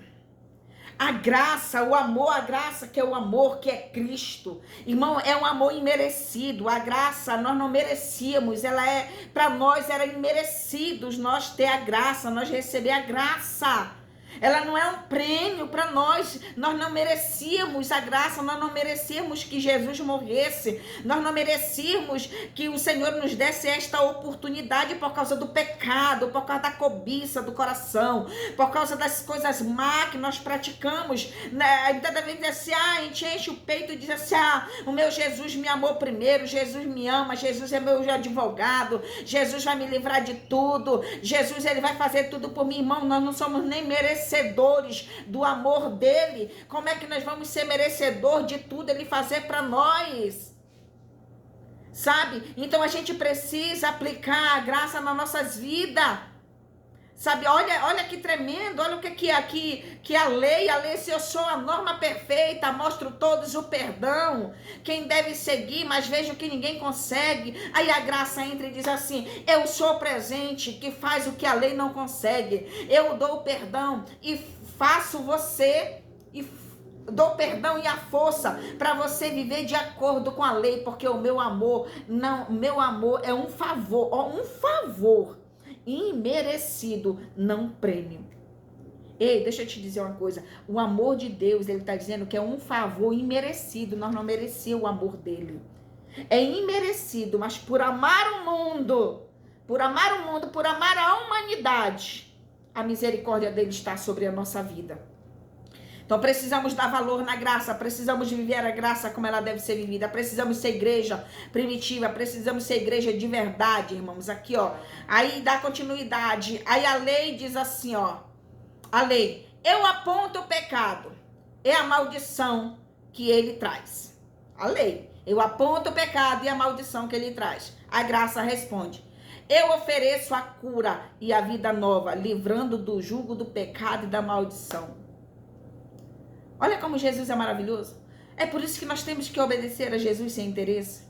A graça, o amor, a graça que é o amor que é Cristo. Irmão, é um amor imerecido. A graça nós não merecíamos, ela é, para nós era imerecidos nós ter a graça, nós receber a graça. Ela não é um prêmio para nós não merecíamos a graça, nós não merecíamos que Jesus morresse, nós não merecíamos que o Senhor nos desse esta oportunidade por causa do pecado, por causa da cobiça do coração, por causa das coisas má que nós praticamos, né? Toda vez assim, a gente enche o peito e diz assim, o meu Jesus me amou primeiro, Jesus me ama, Jesus é meu advogado, Jesus vai me livrar de tudo, Jesus ele vai fazer tudo por mim. Irmão, nós não somos nem merecedores do amor dele. Como é que nós vamos ser merecedor de tudo ele fazer para nós? Sabe? Então a gente precisa aplicar a graça nas nossas vidas. Sabe? Olha que tremendo, olha o que é aqui, que a lei, se eu sou a norma perfeita, mostro todos o perdão, quem deve seguir, mas vejo que ninguém consegue. Aí a graça entra e diz assim, eu sou o presente que faz o que a lei não consegue, eu dou o perdão e faço você, e dou perdão e a força para você viver de acordo com a lei, porque o meu amor, meu amor é um favor imerecido, não prêmio. Ei, deixa eu te dizer uma coisa, o amor de Deus, ele está dizendo que é um favor imerecido, nós não merecíamos o amor dele, é imerecido, mas por amar o mundo, por amar a humanidade, a misericórdia dele está sobre a nossa vida. Então precisamos dar valor na graça, precisamos viver a graça como ela deve ser vivida, precisamos ser igreja primitiva, precisamos ser igreja de verdade, irmãos, aqui ó, aí dá continuidade, aí a lei diz assim ó, a lei, eu aponto o pecado, é a maldição que ele traz, a lei, eu aponto o pecado e a maldição que ele traz, a graça responde, eu ofereço a cura e a vida nova, livrando do jugo do pecado e da maldição. Olha como Jesus é maravilhoso. É por isso que nós temos que obedecer a Jesus sem interesse.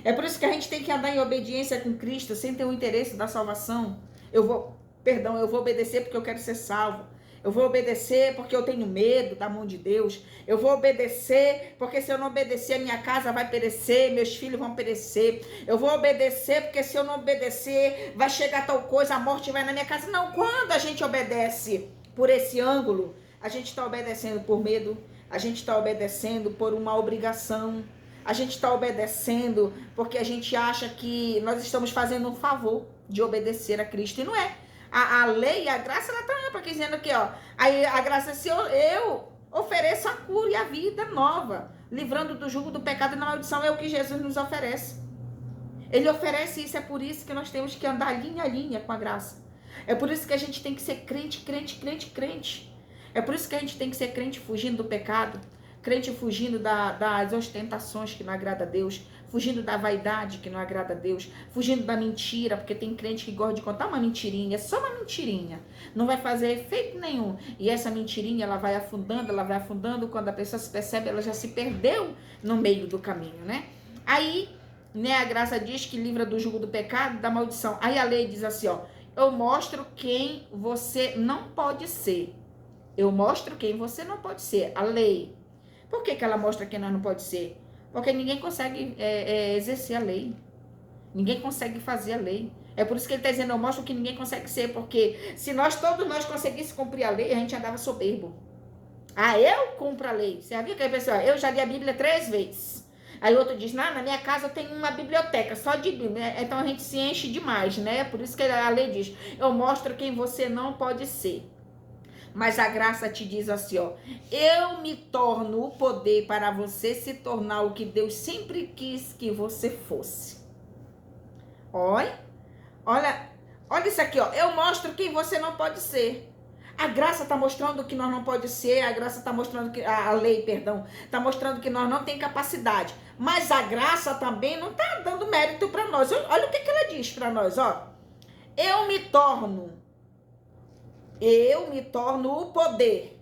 É por isso que a gente tem que andar em obediência com Cristo, sem ter o interesse da salvação. Eu vou obedecer porque eu quero ser salvo. Eu vou obedecer porque eu tenho medo da mão de Deus. Eu vou obedecer porque se eu não obedecer, minha casa vai perecer, meus filhos vão perecer. Eu vou obedecer porque se eu não obedecer, vai chegar tal coisa, a morte vai na minha casa. Não, quando a gente obedece por esse ângulo, a gente está obedecendo por medo, a gente está obedecendo por uma obrigação, a gente está obedecendo porque a gente acha que nós estamos fazendo um favor de obedecer a Cristo, e não é. A lei, a graça, ela está para dizendo aqui, ó, aí a graça, se eu ofereço a cura e a vida nova, livrando do jugo do pecado e da maldição, é o que Jesus nos oferece. Ele oferece isso, é por isso que nós temos que andar linha a linha com a graça. É por isso que a gente tem que ser crente. É por isso que a gente tem que ser crente fugindo do pecado, crente fugindo das ostentações que não agrada a Deus, fugindo da vaidade que não agrada a Deus, fugindo da mentira, porque tem crente que gosta de contar uma mentirinha, só uma mentirinha, não vai fazer efeito nenhum, e essa mentirinha ela vai afundando, quando a pessoa se percebe, ela já se perdeu no meio do caminho, né? Aí, né, a graça diz que livra do jugo do pecado, da maldição. Aí a lei diz assim, ó, eu mostro quem você não pode ser. Eu mostro quem você não pode ser, a lei. Por que ela mostra quem nós não pode ser? Porque ninguém consegue exercer a lei. Ninguém consegue fazer a lei. É por isso que ele está dizendo, eu mostro que ninguém consegue ser, porque se todos nós conseguíssemos cumprir a lei, a gente andava soberbo. Eu cumpro a lei. Você já viu que a pessoa, eu já li a Bíblia 3 vezes. Aí outro diz, na minha casa eu tenho uma biblioteca só de Bíblia. Então a gente se enche demais, né? Por isso que a lei diz, eu mostro quem você não pode ser. Mas a graça te diz assim, ó, eu me torno o poder para você se tornar o que Deus sempre quis que você fosse. Olha isso aqui, ó, eu mostro quem você não pode ser. A graça está mostrando que nós não pode ser, a graça está mostrando que, a lei, perdão, está mostrando que nós não tem capacidade. Mas a graça também não está dando mérito para nós. Olha o que ela diz para nós, ó. Eu me torno o poder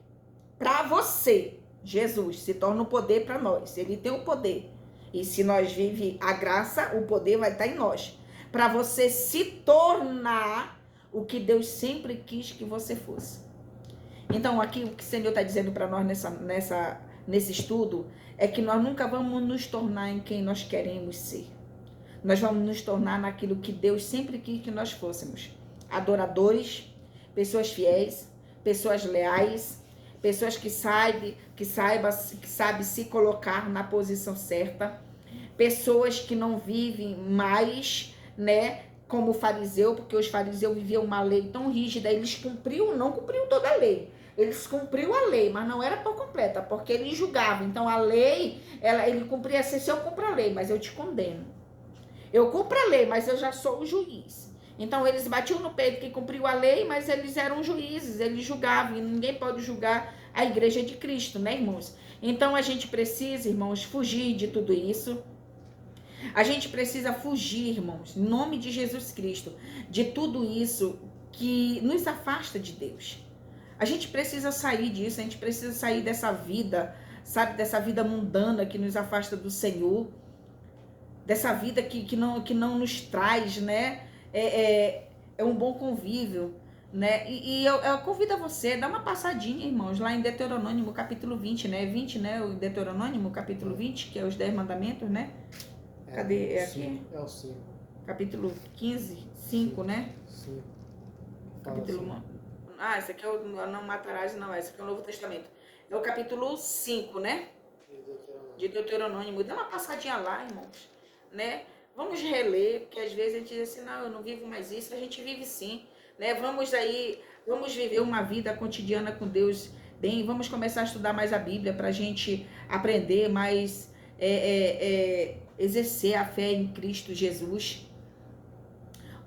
para você. Jesus se torna o poder para nós. Ele tem o poder. E se nós vivemos a graça, o poder vai estar em nós. Para você se tornar o que Deus sempre quis que você fosse. Então, aqui o que o Senhor está dizendo para nós nesse estudo é que nós nunca vamos nos tornar em quem nós queremos ser. Nós vamos nos tornar naquilo que Deus sempre quis que nós fôssemos. Adoradores, pessoas fiéis, pessoas leais, pessoas que sabem se colocar na posição certa, pessoas que não vivem mais, né, como o fariseu, porque os fariseus viviam uma lei tão rígida, eles não cumpriam toda a lei. Eles cumpriam a lei, mas não era por completa, porque eles julgavam. Então a lei, ele cumpria assim: se eu cumpro a lei, mas eu te condeno. Eu cumpro a lei, mas eu já sou o juiz. Então eles batiam no peito que cumpriu a lei, mas eles eram juízes, eles julgavam, e ninguém pode julgar a igreja de Cristo, né, irmãos? Então a gente precisa, irmãos, fugir de tudo isso. A gente precisa fugir, irmãos, em nome de Jesus Cristo, de tudo isso que nos afasta de Deus. A gente precisa sair disso, a gente precisa sair dessa vida, sabe, dessa vida mundana que nos afasta do Senhor, dessa vida que não nos traz, né, é um bom convívio, né, e eu convido a você, dá uma passadinha, irmãos, lá em Deuteronômio, capítulo 20, né, 20, né, o Deuteronômio, capítulo 20, que é os 10 mandamentos, né, cadê, é aqui? É o 5. Capítulo 15, 5, né? Sim. Capítulo 1. Esse aqui é o Não Matarás, não, esse aqui é o Novo Testamento. É o capítulo 5, né? De Deuteronômio. Dá uma passadinha lá, irmãos, né? Vamos reler, porque às vezes a gente diz assim: não, eu não vivo mais isso. A gente vive sim, né? Vamos viver uma vida cotidiana com Deus bem. Vamos começar a estudar mais a Bíblia para a gente aprender mais, exercer a fé em Cristo Jesus.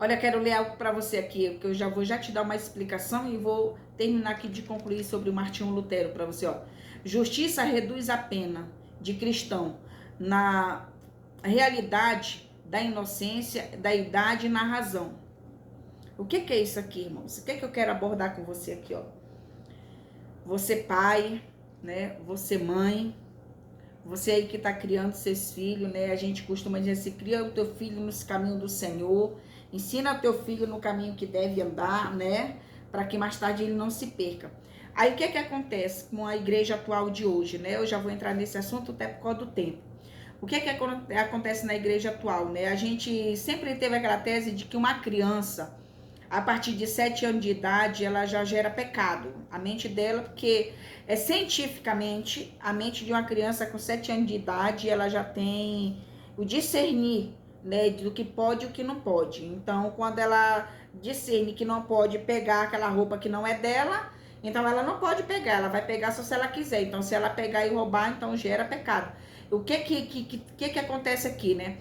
Olha, quero ler algo para você aqui, porque eu já vou te dar uma explicação e vou terminar aqui de concluir sobre o Martinho Lutero para você, ó. Justiça reduz a pena de cristão na realidade da inocência, da idade e na razão. O que é isso aqui, irmãos? O que eu quero abordar com você aqui, ó? Você pai, né? Você mãe, você aí que está criando seus filhos, né? A gente costuma dizer assim: cria o teu filho nos caminhos do Senhor. Ensina o teu filho no caminho que deve andar, né? Para que mais tarde ele não se perca. Aí o que acontece com a igreja atual de hoje, né? Eu já vou entrar nesse assunto até por causa do tempo. O que acontece na igreja atual, né? A gente sempre teve aquela tese de que uma criança, a partir de 7 anos de idade, ela já gera pecado. A mente dela, porque cientificamente, a mente de uma criança com 7 anos de idade, ela já tem o discernir, né, do que pode e o que não pode. Então, quando ela discerne que não pode pegar aquela roupa que não é dela, então ela não pode pegar, ela vai pegar só se ela quiser. Então, se ela pegar e roubar, então gera pecado. O que acontece aqui, né?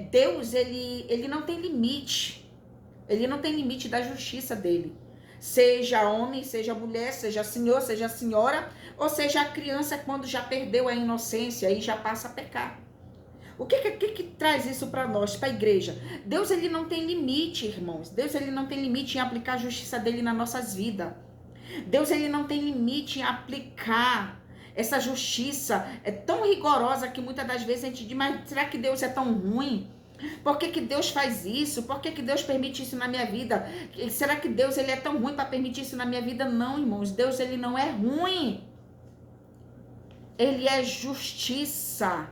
Deus, ele não tem limite. Ele não tem limite da justiça dele. Seja homem, seja mulher, seja senhor, seja senhora, ou seja a criança quando já perdeu a inocência e já passa a pecar. O que traz isso para nós, para a igreja? Deus, ele não tem limite, irmãos. Deus, ele não tem limite em aplicar a justiça dele nas nossas vidas. Deus, ele não tem limite em aplicar essa justiça. É tão rigorosa que muitas das vezes a gente diz: mas será que Deus é tão ruim? Por que Deus faz isso? Por que Deus permite isso na minha vida? Será que Deus, ele é tão ruim para permitir isso na minha vida? Não, irmãos. Deus, ele não é ruim. Ele é justiça.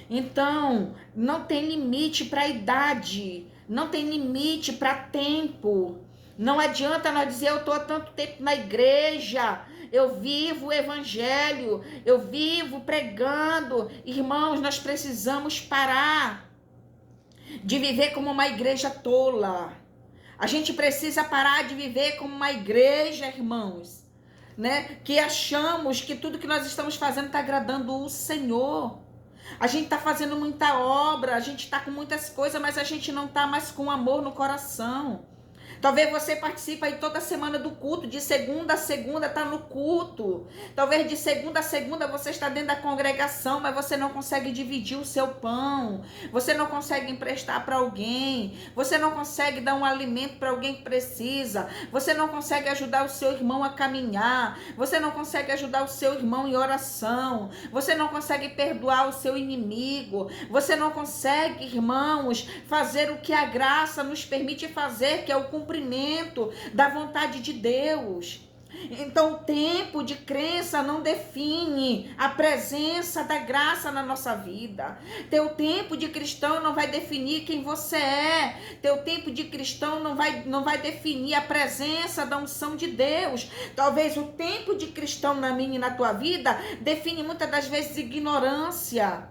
Então, não tem limite para idade, não tem limite para tempo. Não adianta nós dizer: eu estou há tanto tempo na igreja, eu vivo o evangelho, eu vivo pregando. Irmãos, nós precisamos parar de viver como uma igreja tola. A gente precisa parar de viver como uma igreja, irmãos, né? Que achamos que tudo que nós estamos fazendo está agradando o Senhor. A gente está fazendo muita obra, a gente está com muitas coisas, mas a gente não está mais com amor no coração. Talvez você participe aí toda semana do culto, de segunda a segunda está no culto. Talvez de segunda a segunda você está dentro da congregação, mas você não consegue dividir o seu pão. Você não consegue emprestar para alguém. Você não consegue dar um alimento para alguém que precisa. Você não consegue ajudar o seu irmão a caminhar. Você não consegue ajudar o seu irmão em oração. Você não consegue perdoar o seu inimigo. Você não consegue, irmãos, fazer o que a graça nos permite fazer, que é o cumprimento da vontade de Deus. Então, o tempo de crença não define a presença da graça na nossa vida. Teu tempo de cristão não vai definir quem você é. Teu tempo de cristão não vai definir a presença da unção de Deus. Talvez o tempo de cristão na minha e na tua vida define muitas das vezes ignorância.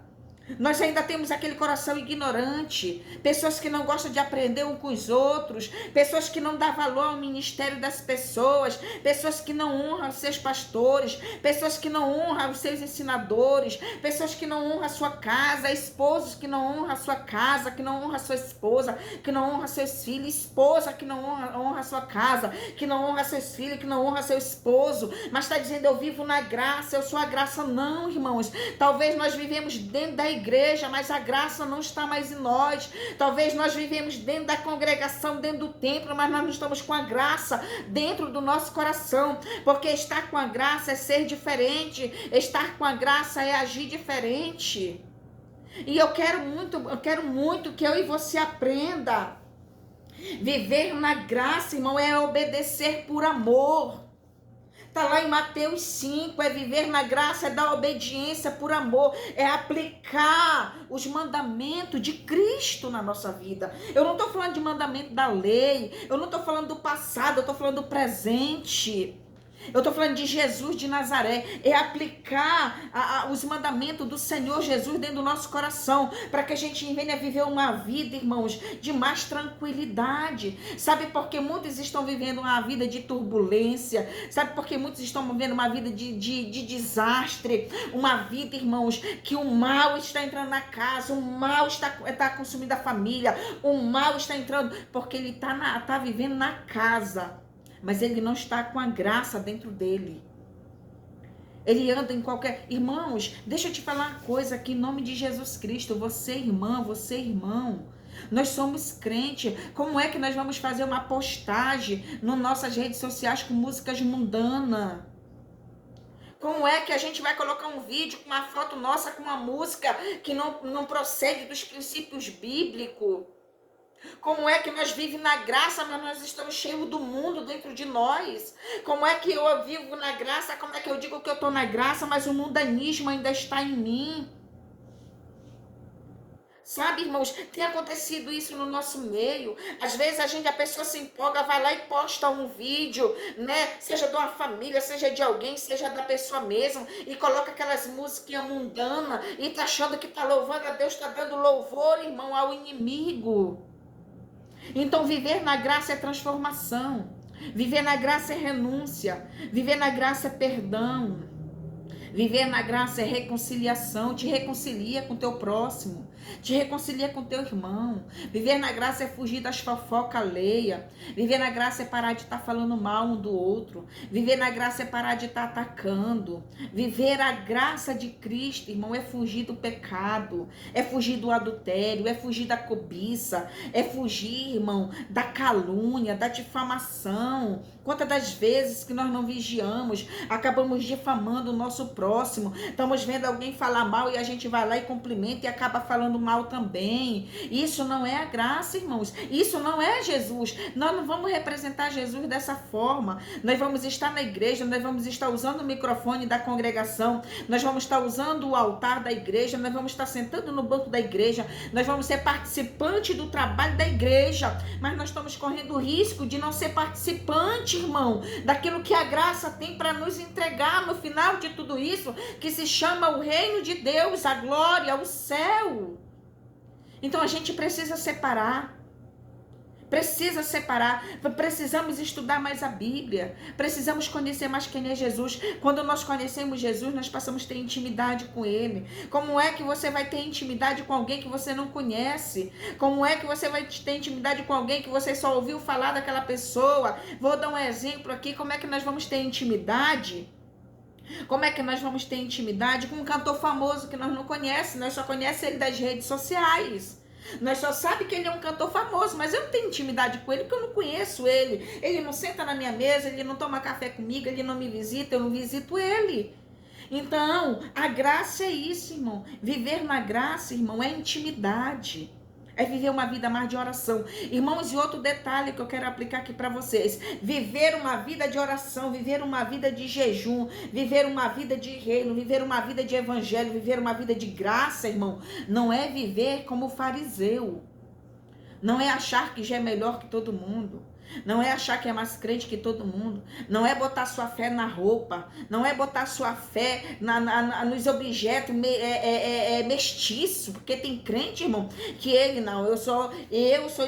Nós ainda temos aquele coração ignorante, pessoas que não gostam de aprender um com os outros, pessoas que não dão valor ao ministério das pessoas, pessoas que não honram os seus pastores, pessoas que não honram os seus ensinadores, pessoas que não honram a sua casa, esposos que não honram a sua casa, que não honram a sua esposa, que não honram seus filhos, esposa que não honra a sua casa, que não honra seus filhos, que não honra seu esposo, mas está dizendo eu vivo na graça, eu sou a graça. Não, irmãos, talvez nós vivemos dentro da igreja, mas a graça não está mais em nós. Talvez nós vivemos dentro da congregação, dentro do templo, mas nós não estamos com a graça dentro do nosso coração, porque estar com a graça é ser diferente, estar com a graça é agir diferente. E eu quero muito que eu e você aprenda. Viver na graça, irmão, é obedecer por amor. Está lá em Mateus 5, é viver na graça, é dar obediência por amor, é aplicar os mandamentos de Cristo na nossa vida. Eu não estou falando de mandamento da lei, eu não estou falando do passado, eu estou falando do presente. Eu estou falando de Jesus de Nazaré, é aplicar os mandamentos do Senhor Jesus dentro do nosso coração, para que a gente venha viver uma vida, irmãos, de mais tranquilidade. Sabe por que muitos estão vivendo uma vida de turbulência? Sabe por que muitos estão vivendo uma vida de desastre? Uma vida, irmãos, que o mal está entrando na casa, o mal está consumindo a família, o mal está entrando, porque ele está vivendo na casa, mas ele não está com a graça dentro dele. Ele anda em qualquer... Irmãos, deixa eu te falar uma coisa aqui, em nome de Jesus Cristo. Você, irmã, você, irmão, nós somos crentes. Como é que nós vamos fazer uma postagem nas nossas redes sociais com músicas mundanas? Como é que a gente vai colocar um vídeo com uma foto nossa com uma música que não procede dos princípios bíblicos? Como é que nós vivemos na graça, mas nós estamos cheios do mundo dentro de nós? Como é que eu vivo na graça? Como é que eu digo que eu estou na graça, mas o mundanismo ainda está em mim? Sabe, irmãos, tem acontecido isso no nosso meio. Às vezes a pessoa se empolga, vai lá e posta um vídeo, né? Seja de uma família, seja de alguém, seja da pessoa mesmo, e coloca aquelas musiquinhas mundanas e tá achando que tá louvando a Deus, tá dando louvor, irmão, ao inimigo. Então, viver na graça é transformação. Viver na graça é renúncia. Viver na graça é perdão. Viver na graça é reconciliação. Te reconcilia com o teu próximo. Te reconcilia com o teu irmão. Viver na graça é fugir das fofocas alheias. Viver na graça é parar de estar falando mal um do outro. Viver na graça é parar de estar atacando. Viver a graça de Cristo, irmão, é fugir do pecado. É fugir do adultério. É fugir da cobiça. É fugir, irmão, da calúnia, da difamação. Quantas das vezes que nós não vigiamos, acabamos difamando o nosso próximo. Estamos vendo alguém falar mal e a gente vai lá e cumprimenta e acaba falando mal também. Isso não é a graça, irmãos. Isso não é Jesus. Nós não vamos representar Jesus dessa forma. Nós vamos estar na igreja, nós vamos estar usando o microfone da congregação, nós vamos estar usando o altar da igreja, nós vamos estar sentando no banco da igreja, nós vamos ser participantes do trabalho da igreja, mas nós estamos correndo o risco de não ser participante, irmão, daquilo que a graça tem para nos entregar no final de tudo isso, que se chama o reino de Deus, a glória, o céu. Então a gente precisa separar. Precisamos estudar mais a Bíblia, precisamos conhecer mais quem é Jesus. Quando nós conhecemos Jesus, nós passamos a ter intimidade com Ele. Como é que você vai ter intimidade com alguém que você não conhece? Como é que você vai ter intimidade com alguém que você só ouviu falar daquela pessoa? Vou dar um exemplo aqui, como é que nós vamos ter intimidade? Como é que nós vamos ter intimidade com um cantor famoso que nós não conhecemos? Nós só conhecemos ele das redes sociais. Nós só sabemos que ele é um cantor famoso, mas eu não tenho intimidade com ele porque eu não conheço ele. Ele não senta na minha mesa, ele não toma café comigo, ele não me visita, eu não visito ele. Então, a graça é isso, irmão. Viver na graça, irmão, é intimidade. É viver uma vida mais de oração. Irmãos, e outro detalhe que eu quero aplicar aqui para vocês. Viver uma vida de oração, viver uma vida de jejum, viver uma vida de reino, viver uma vida de evangelho, viver uma vida de graça, irmão. Não é viver como fariseu. Não é achar que já é melhor que todo mundo. Não é achar que é mais crente que todo mundo. Não é botar sua fé na roupa. Não é botar sua fé nos objetos mestiços. Porque tem crente, irmão, que ele não. Eu sou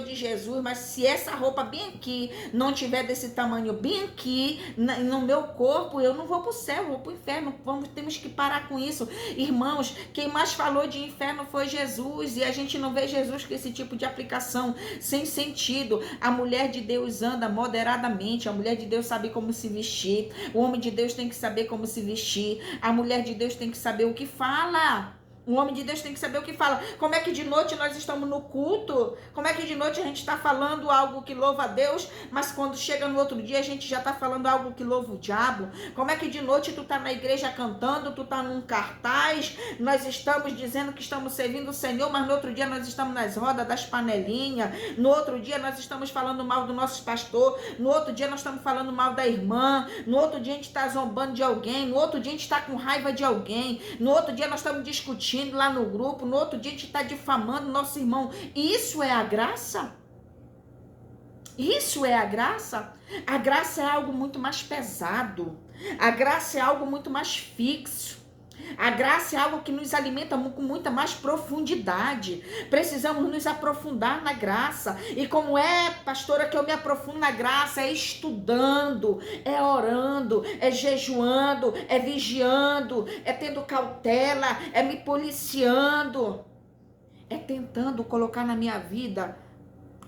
de Jesus, mas se essa roupa bem aqui não tiver desse tamanho bem aqui no meu corpo, eu não vou pro céu, eu vou pro inferno. Temos que parar com isso. Irmãos, quem mais falou de inferno foi Jesus. E a gente não vê Jesus com esse tipo de aplicação sem sentido. A mulher de Deus anda moderadamente, a mulher de Deus sabe como se vestir, o homem de Deus tem que saber como se vestir, a mulher de Deus tem que saber o que fala. O homem de Deus tem que saber o que fala. Como é que de noite nós estamos no culto? Como é que de noite a gente está falando algo que louva a Deus, mas quando chega no outro dia a gente já está falando algo que louva o diabo? Como é que de noite tu está na igreja cantando, tu está num cartaz, nós estamos dizendo que estamos servindo o Senhor, mas no outro dia nós estamos nas rodas das panelinhas, no outro dia nós estamos falando mal do nosso pastor, no outro dia nós estamos falando mal da irmã, no outro dia a gente está zombando de alguém, no outro dia a gente está com raiva de alguém, no outro dia nós estamos discutindo lá no grupo, no outro dia a gente está difamando nosso irmão. Isso é a graça? Isso é a graça? A graça é algo muito mais pesado. A graça é algo muito mais fixo. A graça é algo que nos alimenta com muita mais profundidade. Precisamos nos aprofundar na graça. E como é, pastora, que eu me aprofundo na graça? É estudando, é orando, é jejuando, é vigiando, é tendo cautela, é me policiando. É tentando colocar na minha vida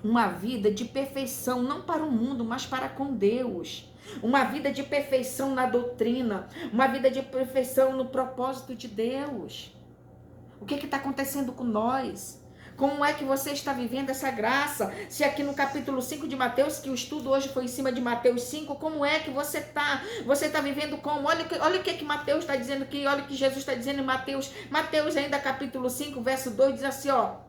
uma vida de perfeição, não para o mundo, mas para com Deus. Uma vida de perfeição na doutrina, uma vida de perfeição no propósito de Deus. O que está acontecendo com nós? Como é que você está vivendo essa graça? Se aqui no capítulo 5 de Mateus, que o estudo hoje foi em cima de Mateus 5, como é que você está? Você está vivendo como? Olha o que Mateus está dizendo aqui, olha o que Jesus está dizendo em Mateus. Mateus ainda capítulo 5, verso 2, diz assim, ó.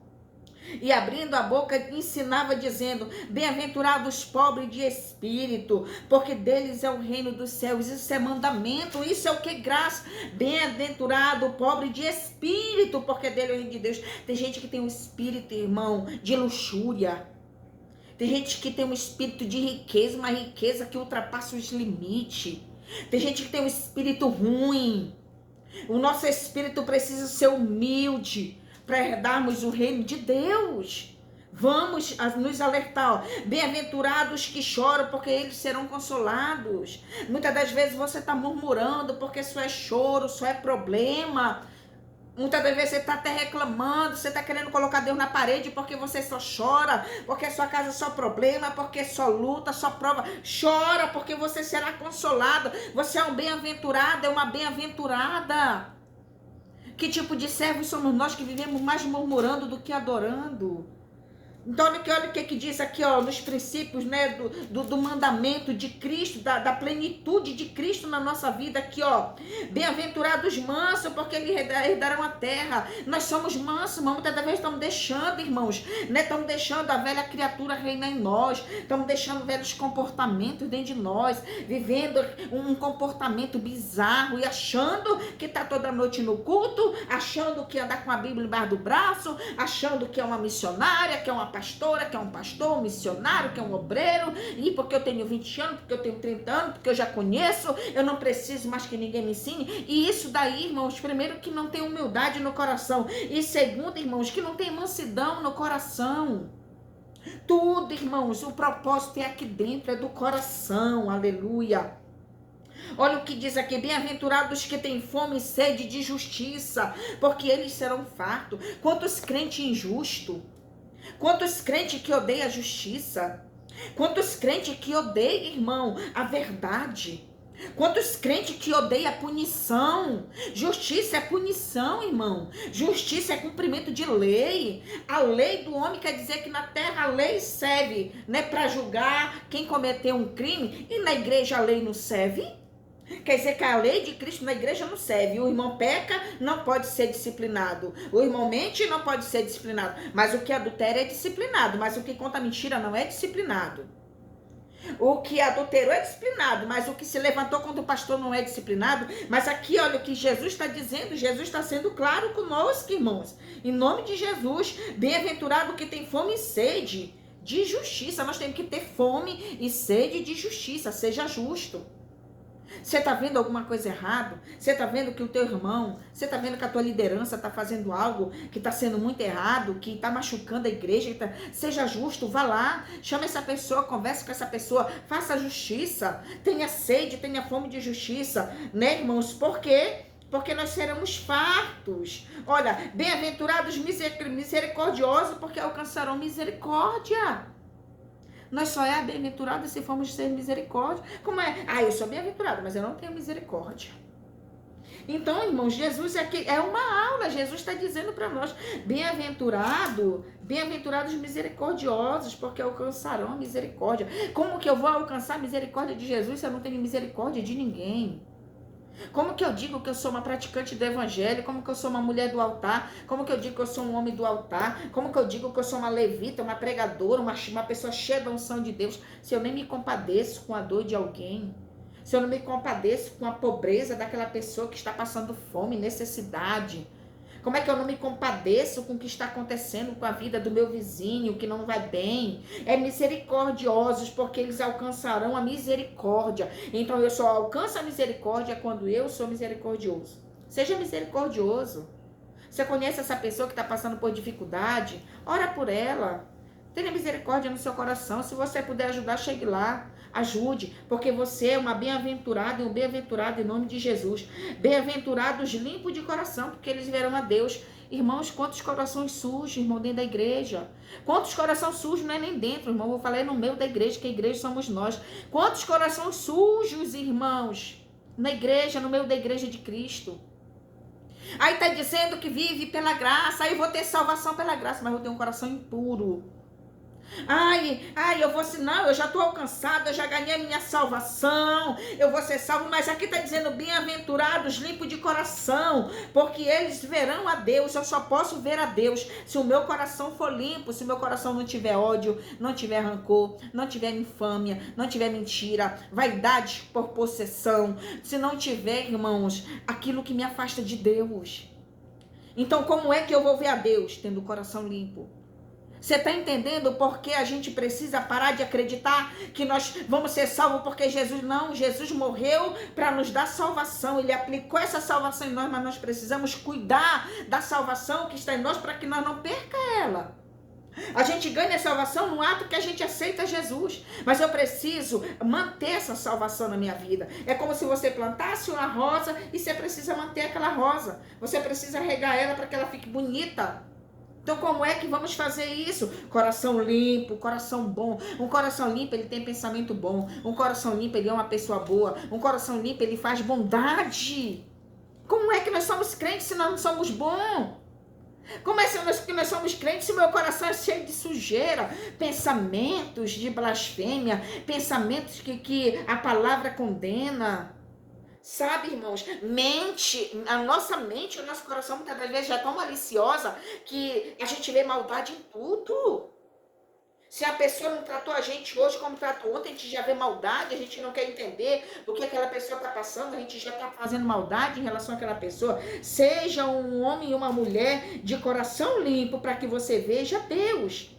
E abrindo a boca ensinava dizendo, bem-aventurados os pobres de espírito, porque deles é o reino dos céus. Isso é mandamento, isso é o que? Graça. Bem-aventurado o pobre de espírito, porque dele é o reino de Deus. Tem gente que tem um espírito, irmão, de luxúria. Tem gente que tem um espírito de riqueza, uma riqueza que ultrapassa os limites. Tem gente que tem um espírito ruim. O nosso espírito precisa ser humilde para herdarmos o reino de Deus. Vamos nos alertar, bem-aventurados que choram, porque eles serão consolados. Muitas das vezes você está murmurando, porque só é choro, só é problema. Muitas das vezes você está até reclamando, você está querendo colocar Deus na parede, porque você só chora, porque a sua casa é só problema, porque só luta, só prova. Chora, porque você será consolado. Você é um bem-aventurado, é uma bem-aventurada. Que tipo de servos somos nós que vivemos mais murmurando do que adorando? Então, olha o que diz aqui, ó, nos princípios, né, do mandamento de Cristo, da plenitude de Cristo na nossa vida, aqui, ó. Bem-aventurados mansos, porque eles herdarão a terra. Nós somos mansos, irmãos, muitas vezes estamos deixando, irmãos, né, estamos deixando a velha criatura reinar em nós, estamos deixando velhos comportamentos dentro de nós, vivendo um comportamento bizarro e achando que está toda noite no culto, achando que anda com a Bíblia embaixo do braço, achando que é uma missionária, que é uma pastora, que é um pastor, um missionário, que é um obreiro, e porque eu tenho 20 anos, porque eu tenho 30 anos, porque eu já conheço, eu não preciso mais que ninguém me ensine. E isso daí, irmãos, primeiro que não tem humildade no coração, e segundo, irmãos, que não tem mansidão no coração. Tudo, irmãos, o propósito é aqui dentro, é do coração, aleluia. Olha o que diz aqui, bem-aventurados que têm fome e sede de justiça, porque eles serão fartos. Quantos crentes injustos, quantos crentes que odeiam a justiça, quantos crentes que odeiam, irmão, a verdade, quantos crentes que odeiam a punição. Justiça é punição, irmão. Justiça é cumprimento de lei. A lei do homem quer dizer que na terra a lei serve, né, para julgar quem cometeu um crime, e na igreja a lei não serve. Quer dizer que a lei de Cristo na igreja não serve. O irmão peca, não pode ser disciplinado. O irmão mente, não pode ser disciplinado. Mas o que adultera é disciplinado. Mas o que conta mentira não é disciplinado. O que adulterou é disciplinado, mas o que se levantou contra o pastor não é disciplinado. Mas aqui, olha o que Jesus está dizendo. Jesus está sendo claro conosco, irmãos. Em nome de Jesus, bem-aventurado que tem fome e sede de justiça. Nós temos que ter fome e sede de justiça. Seja justo. Você está vendo alguma coisa errada? Você está vendo que o teu irmão, você está vendo que a tua liderança está fazendo algo que está sendo muito errado, que está machucando a igreja? Seja justo, vá lá, chama essa pessoa, converse com essa pessoa, faça justiça, tenha sede, tenha fome de justiça, né, irmãos? Por quê? Porque nós seremos fartos. Olha, bem-aventurados misericordiosos, porque alcançarão misericórdia. Nós só é bem-aventurado se formos ser misericórdia. Como é? Eu sou bem-aventurado, mas eu não tenho misericórdia. Então, irmãos, Jesus é uma aula. Jesus está dizendo para nós, bem-aventurados misericordiosos, porque alcançarão a misericórdia. Como que eu vou alcançar a misericórdia de Jesus se eu não tenho misericórdia de ninguém? Como que eu digo que eu sou uma praticante do evangelho? Como que eu sou uma mulher do altar? Como que eu digo que eu sou um homem do altar? Como que eu digo que eu sou uma levita, uma pregadora, uma pessoa cheia da unção de Deus, se eu nem me compadeço com a dor de alguém? Se eu não me compadeço com a pobreza daquela pessoa que está passando fome, necessidade? Como é que eu não me compadeço com o que está acontecendo com a vida do meu vizinho, que não vai bem? É misericordiosos, porque eles alcançarão a misericórdia. Então eu só alcanço a misericórdia quando eu sou misericordioso. Seja misericordioso. Você conhece essa pessoa que está passando por dificuldade? Ora por ela. Tenha misericórdia no seu coração. Se você puder ajudar, chegue lá. Ajude, porque você é uma bem-aventurada e um bem-aventurado em nome de Jesus. Bem-aventurados limpos de coração, porque eles verão a Deus. Irmãos, quantos corações sujos, irmão, dentro da igreja? Quantos corações sujos não é nem dentro, irmão? Vou falar no meio da igreja, que a igreja somos nós. Quantos corações sujos, irmãos, na igreja, no meio da igreja de Cristo? Aí está dizendo que vive pela graça, aí eu vou ter salvação pela graça, mas eu tenho um coração impuro. Não, eu já estou alcançado, eu já ganhei a minha salvação, eu vou ser salvo, mas aqui está dizendo bem-aventurados, limpos de coração, porque eles verão a Deus. Eu só posso ver a Deus se o meu coração for limpo, se o meu coração não tiver ódio, não tiver rancor, não tiver infâmia, não tiver mentira, vaidade por possessão, se não tiver, irmãos, aquilo que me afasta de Deus. Então como é que eu vou ver a Deus? Tendo o coração limpo. Você está entendendo por que a gente precisa parar de acreditar que nós vamos ser salvos porque Jesus... Não, Jesus morreu para nos dar salvação. Ele aplicou essa salvação em nós, mas nós precisamos cuidar da salvação que está em nós para que nós não perca ela. A gente ganha a salvação no ato que a gente aceita Jesus. Mas eu preciso manter essa salvação na minha vida. É como se você plantasse uma rosa e você precisa manter aquela rosa. Você precisa regar ela para que ela fique bonita. Então como é que vamos fazer isso? Coração limpo, coração bom. Um coração limpo, ele tem pensamento bom. Um coração limpo, ele é uma pessoa boa. Um coração limpo, ele faz bondade. Como é que nós somos crentes se nós não somos bons? Como é que nós somos crentes se o meu coração é cheio de sujeira? Pensamentos de blasfêmia, pensamentos que a palavra condena. Sabe, irmãos, a nossa mente, o nosso coração muitas das vezes já é tão maliciosa que a gente vê maldade em tudo. Se a pessoa não tratou a gente hoje como tratou ontem, a gente já vê maldade, a gente não quer entender do que aquela pessoa está passando, a gente já está fazendo maldade em relação àquela pessoa. Seja um homem e uma mulher de coração limpo para que você veja Deus.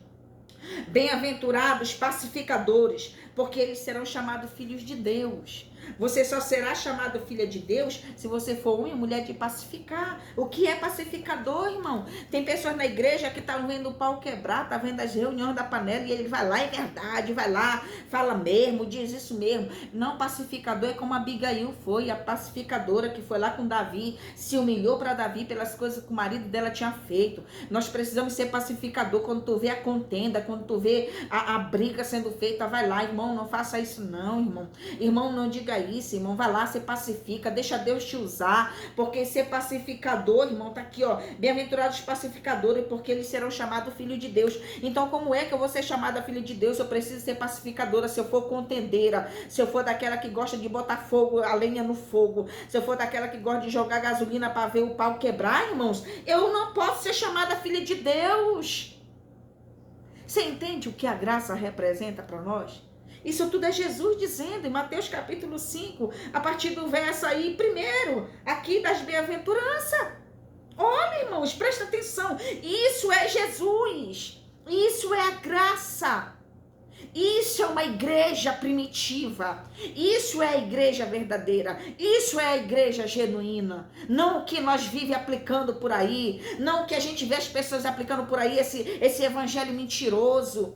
Bem-aventurados pacificadores, porque eles serão chamados filhos de Deus. Você só será chamado filha de Deus se você for uma mulher de pacificar. O que é pacificador, irmão? Tem pessoas na igreja que estão vendo o pau quebrar, tá vendo as reuniões da panela e ele vai lá, é verdade, vai lá, fala mesmo, diz isso mesmo. Não, pacificador é como a Abigail foi, a pacificadora que foi lá com Davi, se humilhou para Davi pelas coisas que o marido dela tinha feito. Nós precisamos ser pacificador. Quando tu vê a contenda, quando tu vê a briga sendo feita, vai lá, irmão, irmão, não faça isso não, irmão. Irmão, não diga isso, irmão. Vai lá, se pacifica, deixa Deus te usar, porque ser pacificador, irmão, tá aqui, ó. Bem-aventurados pacificadores, porque eles serão chamados filho de Deus. Então, como é que eu vou ser chamada filho de Deus? Eu preciso ser pacificadora, se eu for contendeira, se eu for daquela que gosta de botar fogo, a lenha no fogo, se eu for daquela que gosta de jogar gasolina para ver o pau quebrar, irmãos, eu não posso ser chamada filha de Deus. Você entende o que a graça representa para nós? Isso tudo é Jesus dizendo em Mateus capítulo 5, a partir do verso aí, primeiro, aqui das bem-aventuranças. Olha, irmãos, presta atenção. Isso é Jesus. Isso é a graça. Isso é uma igreja primitiva. Isso é a igreja verdadeira. Isso é a igreja genuína. Não o que nós vivemos aplicando por aí. Não o que a gente vê as pessoas aplicando por aí. Esse evangelho mentiroso.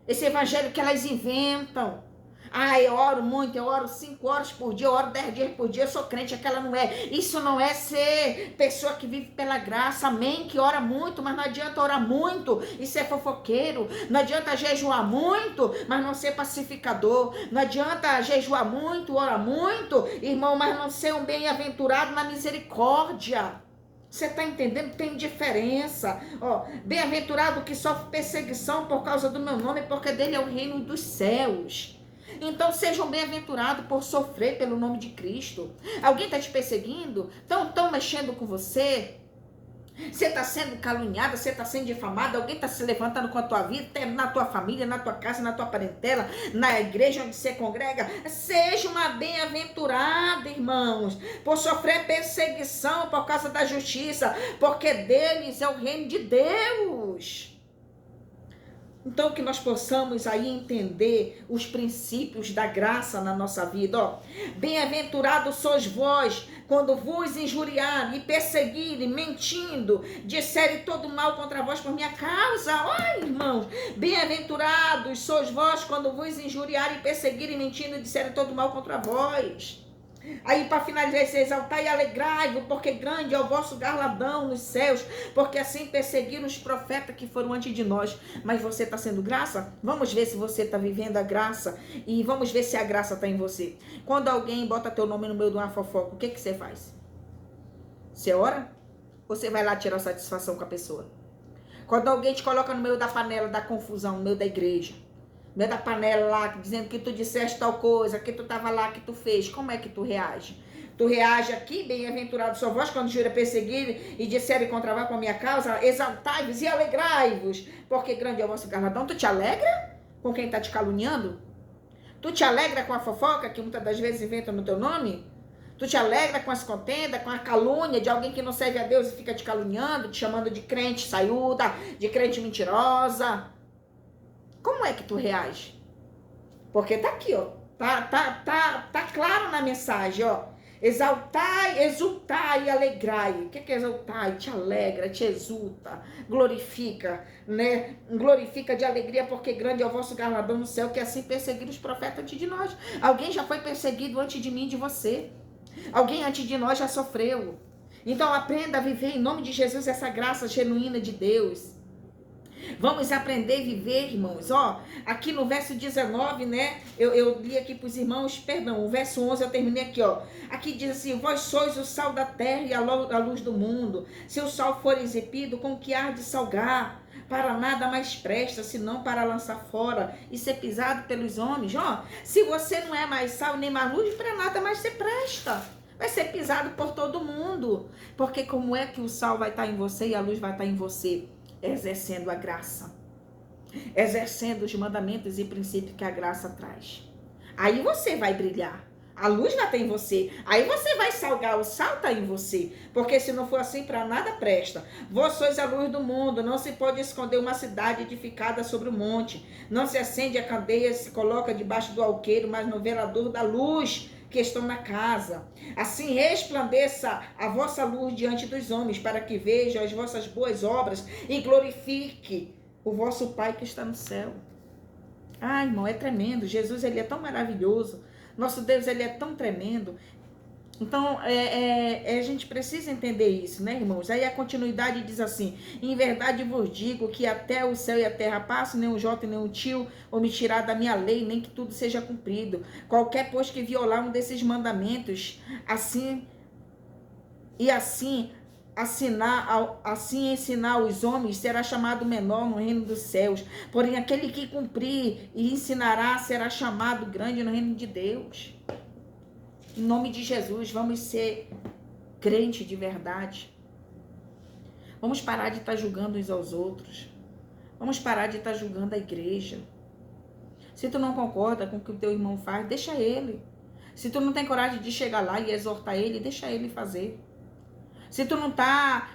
Esse evangelho que elas inventam. Ah, eu oro muito, eu oro 5 horas por dia, eu oro 10 dias por dia, eu sou crente, aquela não é. Isso não é ser pessoa que vive pela graça, amém, que ora muito, mas não adianta orar muito e ser fofoqueiro. Não adianta jejuar muito, mas não ser pacificador. Não adianta jejuar muito, orar muito, irmão, mas não ser um bem-aventurado na misericórdia. Você está entendendo? Tem diferença. Ó, bem-aventurado que sofre perseguição por causa do meu nome, porque dele é o reino dos céus. Então sejam bem-aventurados por sofrer pelo nome de Cristo. Alguém está te perseguindo? Estão mexendo com você? Você está sendo caluniada, você está sendo difamada, alguém está se levantando com a tua vida, na tua família, na tua casa, na tua parentela, na igreja onde você congrega. Seja uma bem-aventurada, irmãos, por sofrer perseguição por causa da justiça, porque deles é o reino de Deus. Então, que nós possamos aí entender os princípios da graça na nossa vida, ó. Bem-aventurados sois vós, quando vos injuriarem e perseguirem, mentindo, disserem todo mal contra vós por minha causa. Ó, irmãos, bem-aventurados sois vós, quando vos injuriarem e perseguirem, mentindo, disserem todo mal contra vós. Aí para finalizar, se exaltai e alegrai-vos, porque grande é o vosso galardão nos céus, porque assim perseguiram os profetas que foram antes de nós. Mas você está sendo graça? Vamos ver se você está vivendo a graça e vamos ver se a graça está em você. Quando alguém bota teu nome no meio de uma fofoca, o que você faz? Você ora? Ou você vai lá tirar satisfação com a pessoa? Quando alguém te coloca no meio da panela da confusão, no meio da igreja, no meio da panela lá, dizendo que tu disseste tal coisa, que tu estava lá, que tu fez, como é que tu reage? Tu reage aqui, bem-aventurado só vós, quando jura perseguir e disserem contra vós com a minha causa, exaltai-vos e alegrai-vos, porque grande é o vosso galardão. Tu te alegra com quem está te caluniando? Tu te alegra com a fofoca que muitas das vezes inventa no teu nome? Tu te alegra com as contendas, com a calúnia de alguém que não serve a Deus e fica te caluniando, te chamando de crente saiúda, de crente mentirosa? Como é que tu reage? Porque tá aqui, ó. Tá claro na mensagem, ó. Exaltai, exultai e alegrai. O que é exultai? Te alegra, te exulta, glorifica, né? Glorifica de alegria, porque grande é o vosso galardão no céu, que assim perseguiram os profetas antes de nós. Alguém já foi perseguido antes de mim e de você. Alguém antes de nós já sofreu. Então aprenda a viver em nome de Jesus essa graça genuína de Deus. Vamos aprender a viver, irmãos, ó, aqui no verso 19, né, eu li aqui para os irmãos, perdão, o verso 11 eu terminei aqui, ó, aqui diz assim, vós sois o sal da terra e a luz do mundo, se o sal for exípido, com que há de salgar? Para nada mais presta, senão para lançar fora e ser pisado pelos homens, ó, se você não é mais sal nem mais luz, para nada mais você presta. Vai ser pisado por todo mundo, porque como é que o sal vai estar em você e a luz vai estar em você? Exercendo a graça, exercendo os mandamentos e princípios que a graça traz. Aí você vai brilhar, a luz vai estar em você, aí você vai salgar, o sal está em você, porque se não for assim, para nada presta. Vós sois a luz do mundo, não se pode esconder uma cidade edificada sobre o monte, não se acende a candeia, se coloca debaixo do alqueiro, mas no velador da luz que estão na casa. Assim resplandeça a vossa luz diante dos homens, para que vejam as vossas boas obras e glorifique o vosso Pai que está no céu. Ai, irmão, é tremendo. Jesus, ele é tão maravilhoso. Nosso Deus, ele é tão tremendo. Então, a gente precisa entender isso, né, irmãos? Aí a continuidade diz assim: em verdade vos digo que até o céu e a terra passam, nem um jota, nem um tio, ou me tirar da minha lei, nem que tudo seja cumprido. Qualquer, pois, que violar um desses mandamentos, assim assim ensinar os homens, será chamado menor no reino dos céus. Porém, aquele que cumprir e ensinará será chamado grande no reino de Deus. Em nome de Jesus, vamos ser crente de verdade. Vamos parar de estar julgando uns aos outros. Vamos parar de estar julgando a igreja. Se tu não concorda com o que o teu irmão faz, deixa ele. Se tu não tem coragem de chegar lá e exortar ele, deixa ele fazer. Se tu não está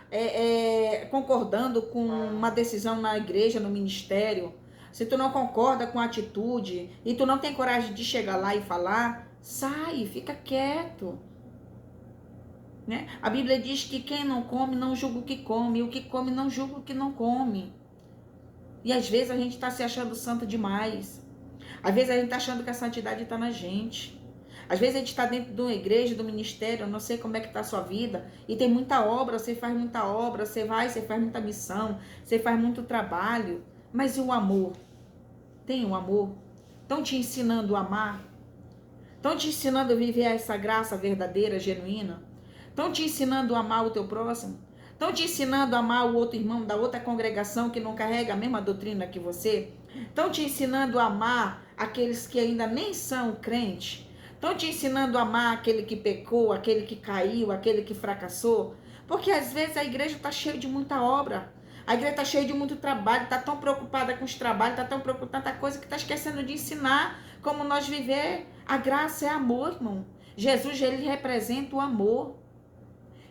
concordando com uma decisão na igreja, no ministério, se tu não concorda com a atitude e tu não tem coragem de chegar lá e falar, sai, fica quieto. Né? A Bíblia diz que quem não come não julga o que come, e o que come não julga o que não come. E às vezes a gente está se achando santo demais. Às vezes a gente está achando que a santidade está na gente. Às vezes a gente está dentro de uma igreja, do ministério, eu não sei como é que está a sua vida, e tem muita obra, você faz muita obra, você faz muita missão, você faz muito trabalho, mas e o amor? Tem o amor? Estão te ensinando a amar? Estão te ensinando a viver essa graça verdadeira, genuína? Estão te ensinando a amar o teu próximo? Estão te ensinando a amar o outro irmão da outra congregação que não carrega a mesma doutrina que você? Estão te ensinando a amar aqueles que ainda nem são crentes? Estão te ensinando a amar aquele que pecou, aquele que caiu, aquele que fracassou? Porque às vezes a igreja está cheia de muita obra. A igreja está cheia de muito trabalho, está tão preocupada com os trabalhos, está tão preocupada com tanta coisa que está esquecendo de ensinar como nós viver. A graça é amor, irmão. Jesus, ele representa o amor.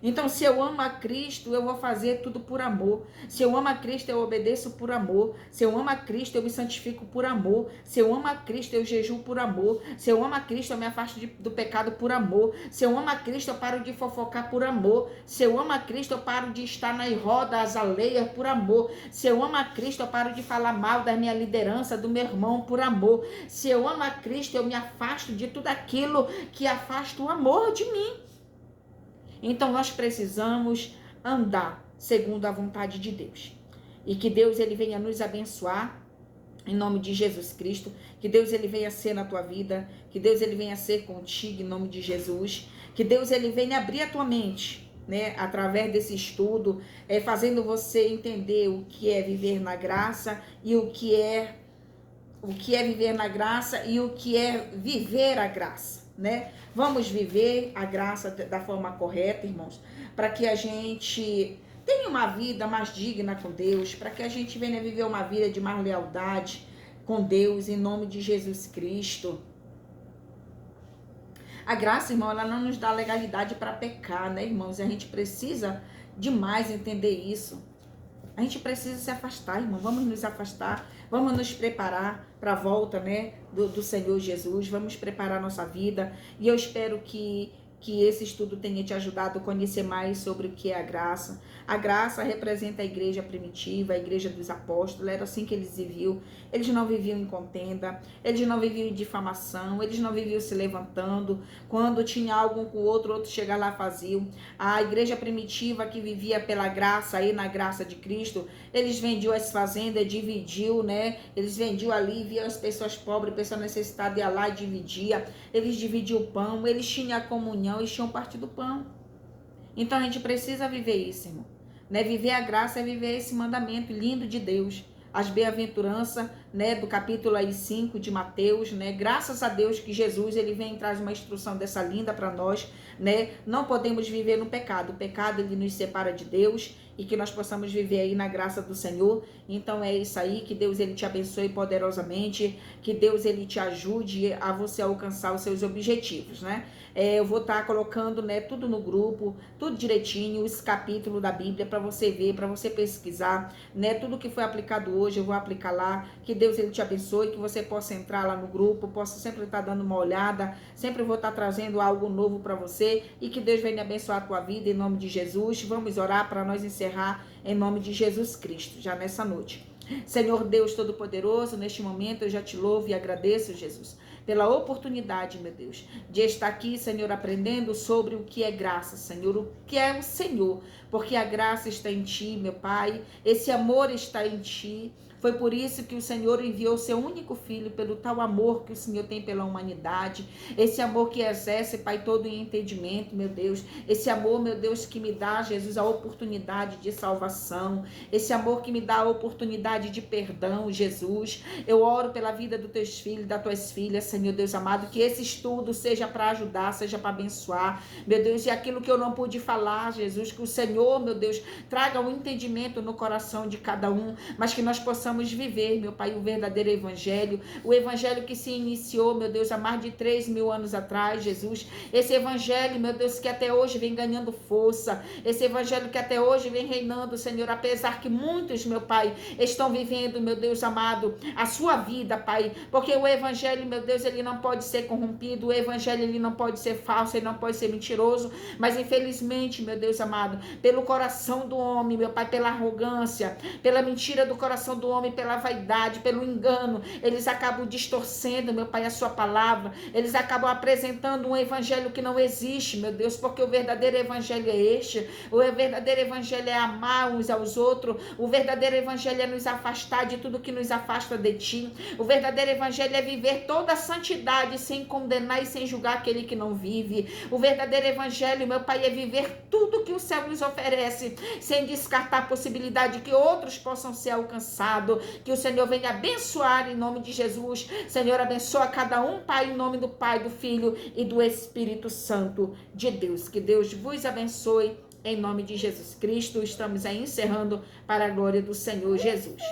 Então, se eu amo a Cristo, eu vou fazer tudo por amor. Se eu amo a Cristo, eu obedeço por amor. Se eu amo a Cristo, eu me santifico por amor. Se eu amo a Cristo, eu jejuo por amor. Se eu amo a Cristo, eu me afasto do pecado por amor. Se eu amo a Cristo, eu paro de fofocar por amor. Se eu amo a Cristo, eu paro de estar nas rodas alheias por amor. Se eu amo a Cristo, eu paro de falar mal da minha liderança, do meu irmão por amor. Se eu amo a Cristo, eu me afasto de tudo aquilo que afasta o amor de mim. Então nós precisamos andar segundo a vontade de Deus. E que Deus ele venha nos abençoar em nome de Jesus Cristo. Que Deus ele venha ser na tua vida. Que Deus ele venha ser contigo em nome de Jesus. Que Deus ele venha abrir a tua mente, né, através desse estudo, fazendo você entender o que é viver na graça e o que é viver na graça e o que é viver a graça, né? Vamos viver a graça da forma correta, irmãos, para que a gente tenha uma vida mais digna com Deus, para que a gente venha viver uma vida de mais lealdade com Deus, em nome de Jesus Cristo. A graça, irmão, ela não nos dá legalidade para pecar, né, irmãos? E a gente precisa demais entender isso. A gente precisa se afastar, irmão. Vamos nos afastar, vamos nos preparar para a volta, né, do Senhor Jesus. Vamos preparar nossa vida. E eu espero que esse estudo tenha te ajudado a conhecer mais sobre o que é a graça. A graça representa a igreja primitiva, a igreja dos apóstolos. Era assim que eles viviam. Eles não viviam em contenda, eles não viviam em difamação, eles não viviam se levantando. Quando tinha algo com o outro chegar lá faziam. A igreja primitiva que vivia pela graça, aí na graça de Cristo, eles vendiam as fazendas, dividiu, né? Eles vendiam ali, via as pessoas pobres, pessoas necessitadas, ia lá e dividia. Eles dividiam o pão, eles tinham a comunhão, eles tinham parte do pão. Então a gente precisa viver isso, irmão. Né? Viver a graça é viver esse mandamento lindo de Deus. As bem-aventuranças, né, do capítulo aí 5 de Mateus, né? Graças a Deus que Jesus ele vem e traz uma instrução dessa linda para nós, né? Não podemos viver no pecado. O pecado ele nos separa de Deus e que nós possamos viver aí na graça do Senhor. Então é isso aí, que Deus ele te abençoe poderosamente, que Deus ele te ajude a você alcançar os seus objetivos, né? Eu vou estar colocando, né, tudo no grupo, tudo direitinho, os capítulos da Bíblia para você ver, para você pesquisar, né? Tudo que foi aplicado hoje eu vou aplicar lá. Que Deus ele te abençoe, que você possa entrar lá no grupo, possa sempre estar dando uma olhada, sempre vou estar trazendo algo novo para você e que Deus venha abençoar a tua vida em nome de Jesus. Vamos orar para nós encerrar em nome de Jesus Cristo, já nessa noite. Senhor Deus Todo-Poderoso, neste momento eu já te louvo e agradeço, Jesus. pela oportunidade, meu Deus, de estar aqui, Senhor, aprendendo sobre o que é graça, Senhor, o que é o Senhor, porque a graça está em Ti, meu Pai, esse amor está em Ti. Foi por isso que o Senhor enviou seu único filho, pelo tal amor que o Senhor tem pela humanidade, esse amor que exerce, Pai, todo em entendimento, meu Deus, esse amor, meu Deus, que me dá, Jesus, a oportunidade de salvação, esse amor que me dá a oportunidade de perdão, Jesus. Eu oro pela vida dos teus filhos, das tuas filhas, Senhor Deus amado, que esse estudo seja para ajudar, seja para abençoar, meu Deus, e aquilo que eu não pude falar, Jesus, que o Senhor, meu Deus, traga um entendimento no coração de cada um, mas que nós possamos viver, meu Pai, o verdadeiro evangelho, o evangelho que se iniciou, meu Deus, há mais de 3.000 anos atrás, Jesus, esse evangelho, meu Deus, que até hoje vem ganhando força, esse evangelho que até hoje vem reinando, Senhor, apesar que muitos, meu Pai, estão vivendo, meu Deus amado, a sua vida, Pai, porque o evangelho, meu Deus, ele não pode ser corrompido, o evangelho, ele não pode ser falso, ele não pode ser mentiroso, mas infelizmente, meu Deus amado, pelo coração do homem, meu Pai, pela arrogância, pela mentira do coração do homem, pela vaidade, pelo engano, eles acabam distorcendo, meu Pai, a sua palavra, eles acabam apresentando um evangelho que não existe, meu Deus, porque o verdadeiro evangelho é este, o verdadeiro evangelho é amar uns aos outros, o verdadeiro evangelho é nos afastar de tudo que nos afasta de Ti, o verdadeiro evangelho é viver toda a santidade sem condenar e sem julgar aquele que não vive, o verdadeiro evangelho, meu Pai, é viver tudo que o céu nos oferece, sem descartar a possibilidade que outros possam ser alcançados, que o Senhor venha abençoar em nome de Jesus. Senhor, abençoa cada um, Pai, em nome do Pai, do Filho e do Espírito Santo de Deus. Que Deus vos abençoe em nome de Jesus Cristo. Estamos aí encerrando para a glória do Senhor Jesus.